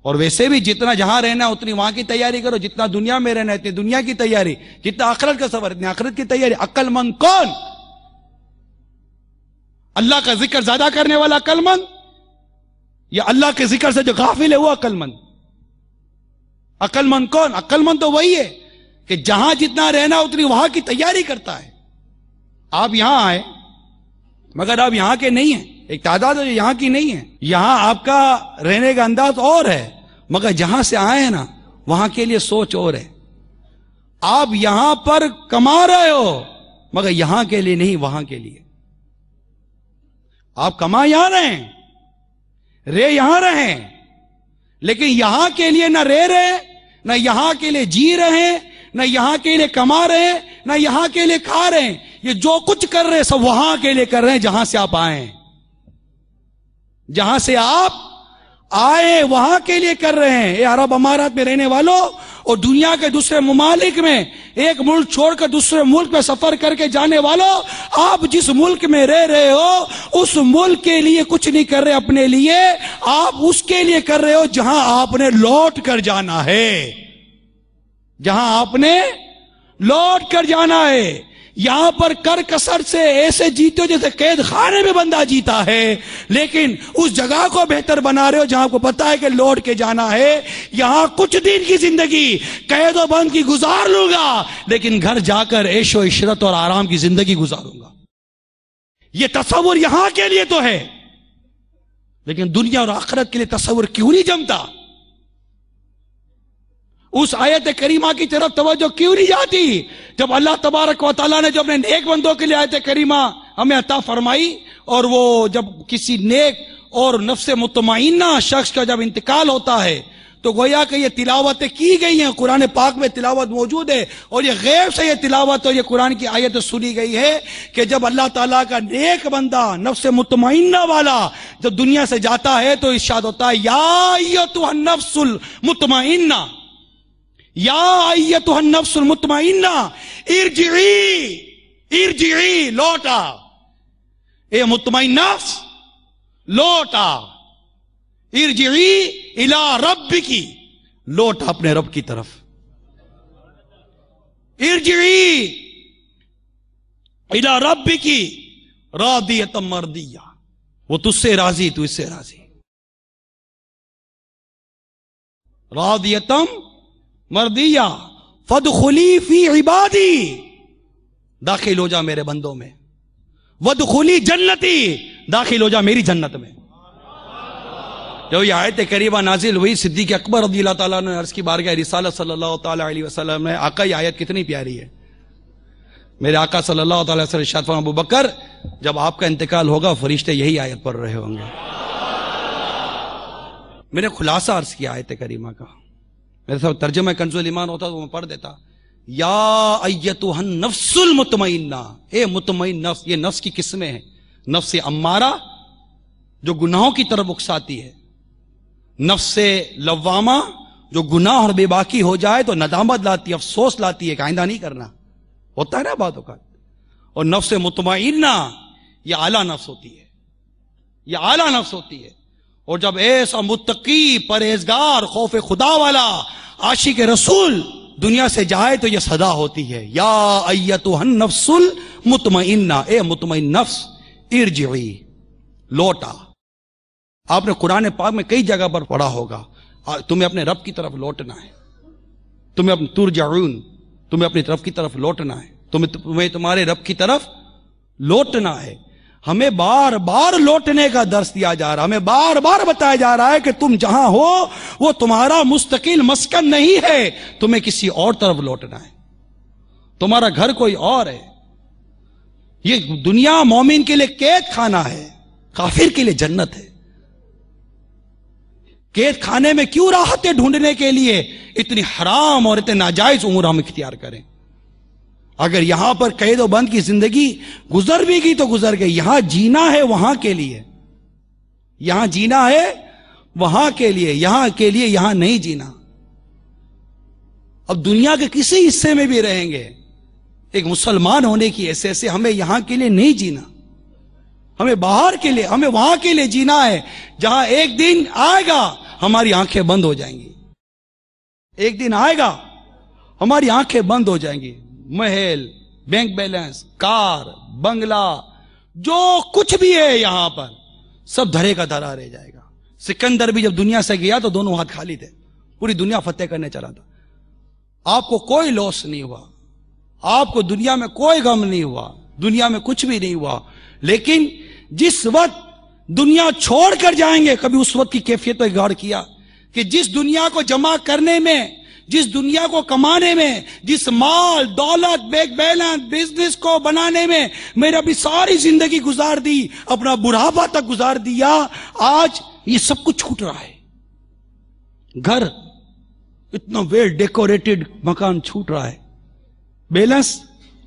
اور ویسے بھی جتنا جہاں رہنا اتنی وہاں کی تیاری کرو، جتنا دنیا میں رہنا اتنی دنیا کی تیاری، جتنا آخرت کا سفر اتنی آخرت کی تیاری. عقل مند کون؟ اللہ کا ذکر زیادہ کرنے والا عقل مند، یا اللہ کے ذکر سے جو غافل ہے وہ عقل مند؟ عقل مند کون؟ عقل مند تو وہی ہے کہ جہاں جتنا رہنا اتنی وہاں کی تیاری کرتا ہے. آپ یہاں آئے مگر آپ یہاں کے نہیں ہیں، ایک تعداد ہے جو یہاں کی نہیں ہے. یہاں آپ کا رہنے کا انداز اور ہے، مگر جہاں سے آئے ہیں نا وہاں کے لیے سوچ اور ہے. آپ یہاں پر کما رہے ہو مگر یہاں کے لیے نہیں، وہاں کے لیے. آپ کما یہاں رہیں، رہ یہاں رہیں، لیکن یہاں کے لیے نہ رہ رہے، نہ یہاں کے لیے جی رہے، نہ یہاں کے لیے کما رہے، نہ یہاں کے لیے کھا رہے. یہ جو کچھ کر رہے سب وہاں کے لیے کر رہے ہیں جہاں سے آپ آئے ہیں. جہاں سے آپ آئے وہاں کے لیے کر رہے ہیں. اے عرب امارات میں رہنے والوں اور دنیا کے دوسرے ممالک میں ایک ملک چھوڑ کر دوسرے ملک میں سفر کر کے جانے والوں، آپ جس ملک میں رہ رہے ہو اس ملک کے لیے کچھ نہیں کر رہے اپنے لیے، آپ اس کے لیے کر رہے ہو جہاں آپ نے لوٹ کر جانا ہے. جہاں آپ نے لوٹ کر جانا ہے. یہاں پر کر کسر سے ایسے جیتے ہو جیسے قید خانے میں بندہ جیتا ہے، لیکن اس جگہ کو بہتر بنا رہے ہو جہاں کو پتا ہے کہ لوٹ کے جانا ہے. یہاں کچھ دن کی زندگی قید و بند کی گزار لوں گا، لیکن گھر جا کر عیش و عشرت اور آرام کی زندگی گزاروں گا. یہ تصور یہاں کے لیے تو ہے، لیکن دنیا اور آخرت کے لیے تصور کیوں نہیں جمتا؟ اس آیت کریمہ کی طرف توجہ کیوں نہیں جاتی جب اللہ تبارک و تعالیٰ نے جو اپنے نیک بندوں کے لیے آیت کریمہ ہمیں عطا فرمائی، اور وہ جب کسی نیک اور نفس مطمئنہ شخص کا جب انتقال ہوتا ہے تو گویا کہ یہ تلاوتیں کی گئی ہیں، قرآن پاک میں تلاوت موجود ہے، اور یہ غیب سے یہ تلاوت اور یہ قرآن کی آیت سنی گئی ہے کہ جب اللہ تعالیٰ کا نیک بندہ نفس مطمئنہ والا جب دنیا سے جاتا ہے تو ارشاد ہوتا ہے یا ایتھا النفس المطمئنہ، یا ایتھا النفس المطمئنہ ارجعی لوٹا، اے مطمئن نفس لوٹا، ارجعی الی ربکی، لوٹ اپنے رب کی طرف، ارجعی الی ربکی راضیۃ مرضیہ، وہ تجھ سے راضی تو اس سے راضی، راضیۃ مرضیہ فادخلی فی عبادی، داخل ہو جا میرے بندوں میں، وادخلی جنتی، داخل ہو جا میری جنت میں۔ جو یہ آیت کریمہ نازل ہوئی، صدیق اکبر رضی اللہ تعالیٰ نے عرض کی بارگاہ رسالت صلی اللہ تعالیٰ علیہ وسلم نے، آقا یہ آیت کتنی پیاری ہے، میرے آقا صلی اللہ تعالیٰ علیہ وسلم ارشاد فرمایا ابو بکر جب آپ کا انتقال ہوگا فرشتے یہی آیت پڑھ رہے ہوں گے۔ میں نے خلاصہ عرض کیا آیت کریمہ کا، میرے ساتھ ترجمہ کنز الایمان ہوتا تو میں پڑھ دیتا، یا ایتھا النفس المطمئنہ، اے مطمئن نفس، یہ نفس کی قسمیں ہیں، نفس امارہ جو گناہوں کی طرف اکساتی ہے، نفس لوامہ جو گناہ اور بے باکی ہو جائے تو ندامت لاتی ہے، افسوس لاتی ہے کہ آئندہ نہیں کرنا، ہوتا ہے نا بعض اوقات، اور نفس مطمئنہ یہ اعلیٰ نفس ہوتی ہے، یہ اعلیٰ نفس ہوتی ہے، اور جب ایسا متقی پرہیزگار خوف خدا والا عاشق رسول دنیا سے جائے تو یہ صدا ہوتی ہے، یا ایتھا النفس المطمئنہ، اے مطمئن نفس ارجعی لوٹا۔ آپ نے قرآن پاک میں کئی جگہ پر پڑھا ہوگا، تمہیں اپنے رب کی طرف لوٹنا ہے، تمہیں اپنے ترجعون، تمہیں اپنی طرف کی طرف لوٹنا ہے، تمہیں تمہارے رب کی طرف لوٹنا ہے۔ ہمیں بار بار لوٹنے کا درس دیا جا رہا ہے، ہمیں بار بار بتایا جا رہا ہے کہ تم جہاں ہو وہ تمہارا مستقل مسکن نہیں ہے، تمہیں کسی اور طرف لوٹنا ہے، تمہارا گھر کوئی اور ہے۔ یہ دنیا مومن کے لیے قید خانہ ہے، کافر کے لیے جنت ہے۔ قید خانے میں کیوں راحتیں ڈھونڈنے کے لیے اتنی حرام اور اتنے ناجائز امور ہم اختیار کریں؟ اگر یہاں پر قید و بند کی زندگی گزر بھی گئی تو گزر گئی، یہاں جینا ہے وہاں کے لیے، یہاں جینا ہے وہاں کے لیے، یہاں کے لیے یہاں نہیں جینا۔ اب دنیا کے کسی حصے میں بھی رہیں گے، ایک مسلمان ہونے کی حیثیت سے ہمیں یہاں کے لیے نہیں جینا، ہمیں باہر کے لیے، ہمیں وہاں کے لیے جینا ہے جہاں ایک دن آئے گا ہماری آنکھیں بند ہو جائیں گی، ایک دن آئے گا ہماری آنکھیں بند ہو جائیں گی، محل، بینک بیلنس، کار، بنگلہ، جو کچھ بھی ہے یہاں پر سب دھرے کا دھرا رہ جائے گا۔ سکندر بھی جب دنیا سے گیا تو دونوں ہاتھ خالی تھے، پوری دنیا فتح کرنے چلا تھا، آپ کو کوئی لاس نہیں ہوا، آپ کو دنیا میں کوئی غم نہیں ہوا، دنیا میں کچھ بھی نہیں ہوا، لیکن جس وقت دنیا چھوڑ کر جائیں گے کبھی اس وقت کی کیفیت پر غور کیا کہ جس دنیا کو جمع کرنے میں، جس دنیا کو کمانے میں، جس مال دولت بینک بیلنس بزنس کو بنانے میں میں نے اپنی ساری زندگی گزار دی، اپنا بڑھاپا تک گزار دیا، آج یہ سب کچھ چھوٹ رہا ہے۔ گھر اتنا ویل ڈیکوریٹڈ مکان چھوٹ رہا ہے، بیلنس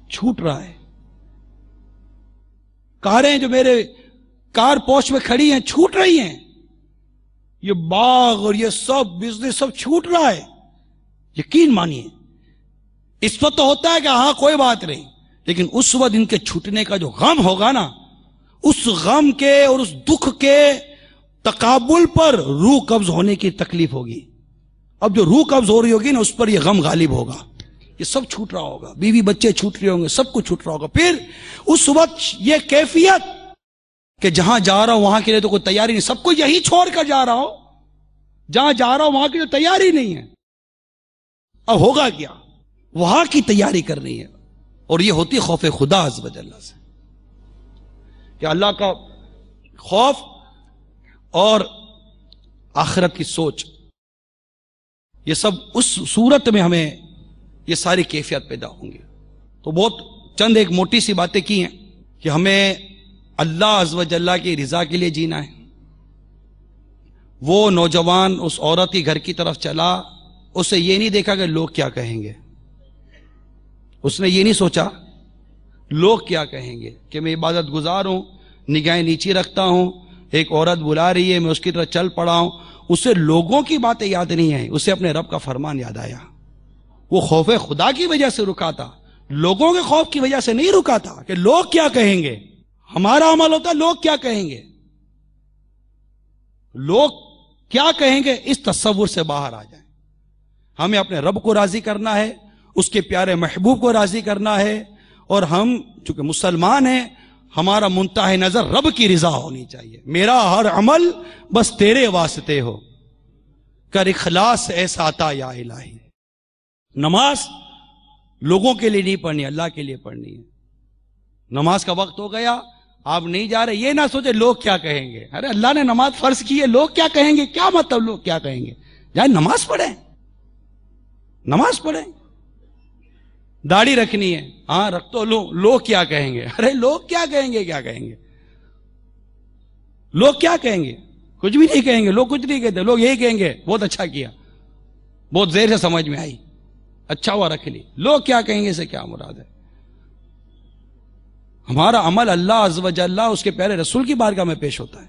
چھوٹ رہا ہے، کاریں جو میرے کار پوش میں کھڑی ہیں چھوٹ رہی ہیں، یہ باغ اور یہ سب بزنس سب چھوٹ رہا ہے۔ یقین مانیے اس وقت تو ہوتا ہے کہ ہاں کوئی بات نہیں، لیکن اس وقت ان کے چھوٹنے کا جو غم ہوگا نا، اس غم کے اور اس دکھ کے تقابل پر روح قبض ہونے کی تکلیف ہوگی۔ اب جو روح قبض ہو رہی ہوگی نا اس پر یہ غم غالب ہوگا، یہ سب چھوٹ رہا ہوگا، بیوی بچے چھوٹ رہے ہوں گے، سب کچھ چھوٹ رہا ہوگا۔ پھر اس وقت یہ کیفیت کہ جہاں جا رہا ہوں وہاں کے لیے تو کوئی تیاری نہیں، سب کو یہی چھوڑ کر جا رہا ہوں، جہاں جا رہا ہوں وہاں کی تو تیاری نہیں ہے، اب ہوگا کیا؟ وہاں کی تیاری کرنی ہے، اور یہ ہوتی خوف خدا عز و جل سے، کہ اللہ کا خوف اور آخرت کی سوچ، یہ سب اس صورت میں ہمیں یہ ساری کیفیت پیدا ہوں گی۔ تو بہت چند ایک موٹی سی باتیں کی ہیں کہ ہمیں اللہ عز و جل کی رضا کے لیے جینا ہے. وہ نوجوان اس عورت کی گھر کی طرف چلا, اسے یہ نہیں دیکھا کہ لوگ کیا کہیں گے, اس نے یہ نہیں سوچا لوگ کیا کہیں گے, کہ میں عبادت گزار ہوں, نگاہیں نیچی رکھتا ہوں, ایک عورت بلا رہی ہے, میں اس کی طرف چل پڑا ہوں. اسے لوگوں کی باتیں یاد نہیں آئیں, اسے اپنے رب کا فرمان یاد آیا. وہ خوف خدا کی وجہ سے رکا تھا, لوگوں کے خوف کی وجہ سے نہیں رکا تھا کہ لوگ کیا کہیں گے. ہمارا عمل ہوتا ہے لوگ کیا کہیں گے, لوگ کیا کہیں گے, اس تصور سے باہر آ جائیں. ہمیں اپنے رب کو راضی کرنا ہے, اس کے پیارے محبوب کو راضی کرنا ہے, اور ہم چونکہ مسلمان ہیں ہمارا منتہا نظر رب کی رضا ہونی چاہیے. میرا ہر عمل بس تیرے واسطے ہو, کر اخلاص ایسا عطا یا الہی. نماز لوگوں کے لیے نہیں پڑھنی, اللہ کے لیے پڑھنی ہے. نماز کا وقت ہو گیا, آپ نہیں جا رہے, یہ نہ سوچے لوگ کیا کہیں گے. ارے اللہ نے نماز فرض کی ہے, لوگ کیا کہیں گے, کیا مطلب لوگ کیا کہیں گے. جائیں نماز پڑھیں, نماز پڑھیں. داڑھی رکھنی ہے, ہاں رکھ تو لو, لوگ کیا کہیں گے. ارے لوگ کیا کہیں گے, کیا کہیں گے, لوگ کیا کہیں گے, کچھ بھی نہیں کہیں گے. لوگ کچھ نہیں کہتے, لوگ یہی کہیں گے بہت اچھا کیا, بہت دیر سے سمجھ میں آئی, اچھا ہوا رکھ لی. لوگ کیا کہیں گے سے کیا مراد ہے. ہمارا عمل اللہ عز و جل اس کے پیارے رسول کی بارگاہ میں پیش ہوتا ہے.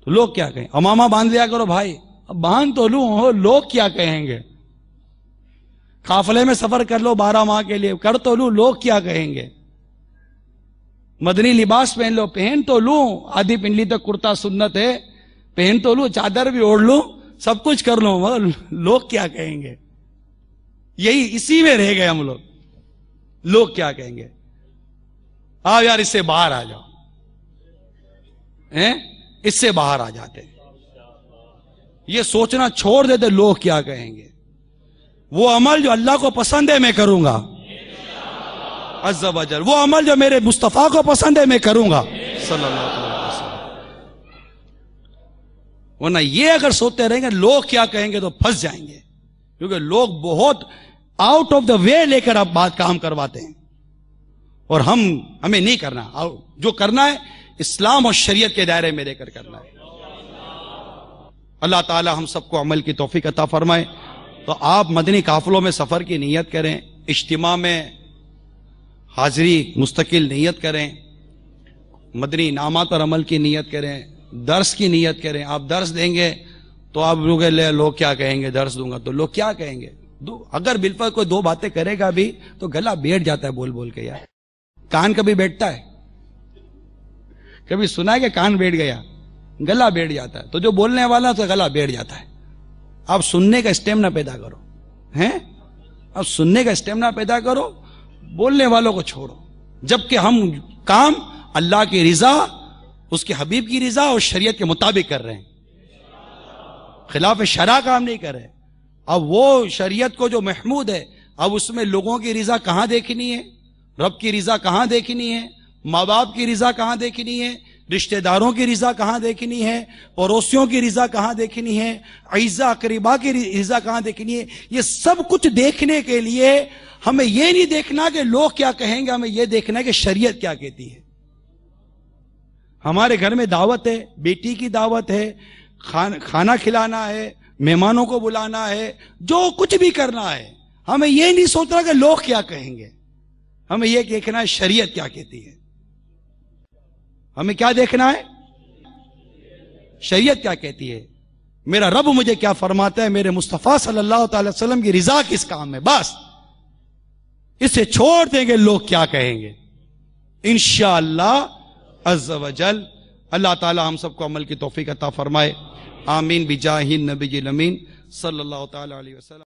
تو لوگ کیا کہیں, امامہ باندھ لیا کرو بھائی, اب باندھ تو لوں, لوگ کیا کہیں گے. قافلے میں سفر کر لو 12 ماہ کے لیے, کر تو لوں, لوگ کیا کہیں گے. مدنی لباس پہن لو, پہن تو لوں, آدھی پنڈلی تک کرتا سنت ہے, پہن تو لوں, چادر بھی اوڑھ لوں, سب کچھ کر لوں, مگر لوگ کیا کہیں گے. یہی اسی میں رہ گئے ہم لوگ, لوگ کیا کہیں گے. آؤ یار اس سے باہر آ جاؤ, اس سے باہر آ جاتے, یہ سوچنا چھوڑ دیتے لوگ کیا کہیں گے. وہ عمل جو اللہ کو پسند ہے میں کروں گا عز و جل, وہ عمل جو میرے مصطفیٰ کو پسند ہے میں کروں گا صلی اللہ علیہ وسلم. ورنہ یہ اگر سوچتے رہیں گے لوگ کیا کہیں گے تو پھنس جائیں گے, کیونکہ لوگ بہت آؤٹ آف دا وے لے کر آپ بات کام کرواتے ہیں, اور ہمیں نہیں کرنا. جو کرنا ہے اسلام اور شریعت کے دائرے میں رہ کر کرنا ہے. اللہ تعالی ہم سب کو عمل کی توفیق عطا فرمائے. تو آپ مدنی قافلوں میں سفر کی نیت کریں, اجتماع میں حاضری مستقل نیت کریں, مدنی انعامات پر عمل کی نیت کریں, درس کی نیت کریں. آپ درس دیں گے تو آپ لوگ کیا کہیں گے, درس دوں گا تو لوگ کیا کہیں گے. اگر بالفرض کوئی 2 باتیں کرے گا بھی تو گلا بیٹھ جاتا ہے بول بول کے. یار کان کبھی بیٹھتا ہے, کبھی سنا ہے کہ کان بیٹھ گیا, گلا بیٹھ جاتا ہے. تو جو بولنے والا تو گلا بیٹھ جاتا ہے. آپ سننے کا اسٹیمنا پیدا کرو, اب سننے کا اسٹیمنا پیدا کرو, بولنے والوں کو چھوڑو. جبکہ ہم کام اللہ کی رضا, اس کے حبیب کی رضا اور شریعت کے مطابق کر رہے ہیں, خلاف شرع کام نہیں کر رہے. اب وہ شریعت کو جو محمود ہے, اب اس میں لوگوں کی رضا کہاں دیکھنی ہے, رب کی رضا کہاں دیکھنی ہے, ماں باپ کی رضا کہاں دیکھنی ہے, رشتہ داروں کی رضا کہاں دیکھنی ہے, پڑوسیوں کی رضا کہاں دیکھنی ہے, اعزا اقربا کی رضا کہاں دیکھنی ہے. یہ سب کچھ دیکھنے کے لیے ہمیں یہ نہیں دیکھنا کہ لوگ کیا کہیں گے, ہمیں یہ دیکھنا ہے کہ شریعت کیا کہتی ہے. ہمارے گھر میں دعوت ہے, بیٹی کی دعوت ہے, کھانا کھلانا ہے, مہمانوں کو بلانا ہے, جو کچھ بھی کرنا ہے, ہمیں یہ نہیں سوچنا کہ لوگ کیا کہیں گے. ہمیں یہ دیکھنا ہے شریعت کیا کہتی ہے. ہمیں کیا دیکھنا ہے, شریعت کیا کہتی ہے, میرا رب مجھے کیا فرماتا ہے, میرے مصطفیٰ صلی اللہ تعالی وسلم کی رضا کس کام ہے. بس اسے چھوڑ دیں گے لوگ کیا کہیں گے. انشاءاللہ عز و جل اللہ تعالی ہم سب کو عمل کی توفیق عطا فرمائے. آمین بجاہ النبی الامین صلی اللہ تعالی علیہ وسلم.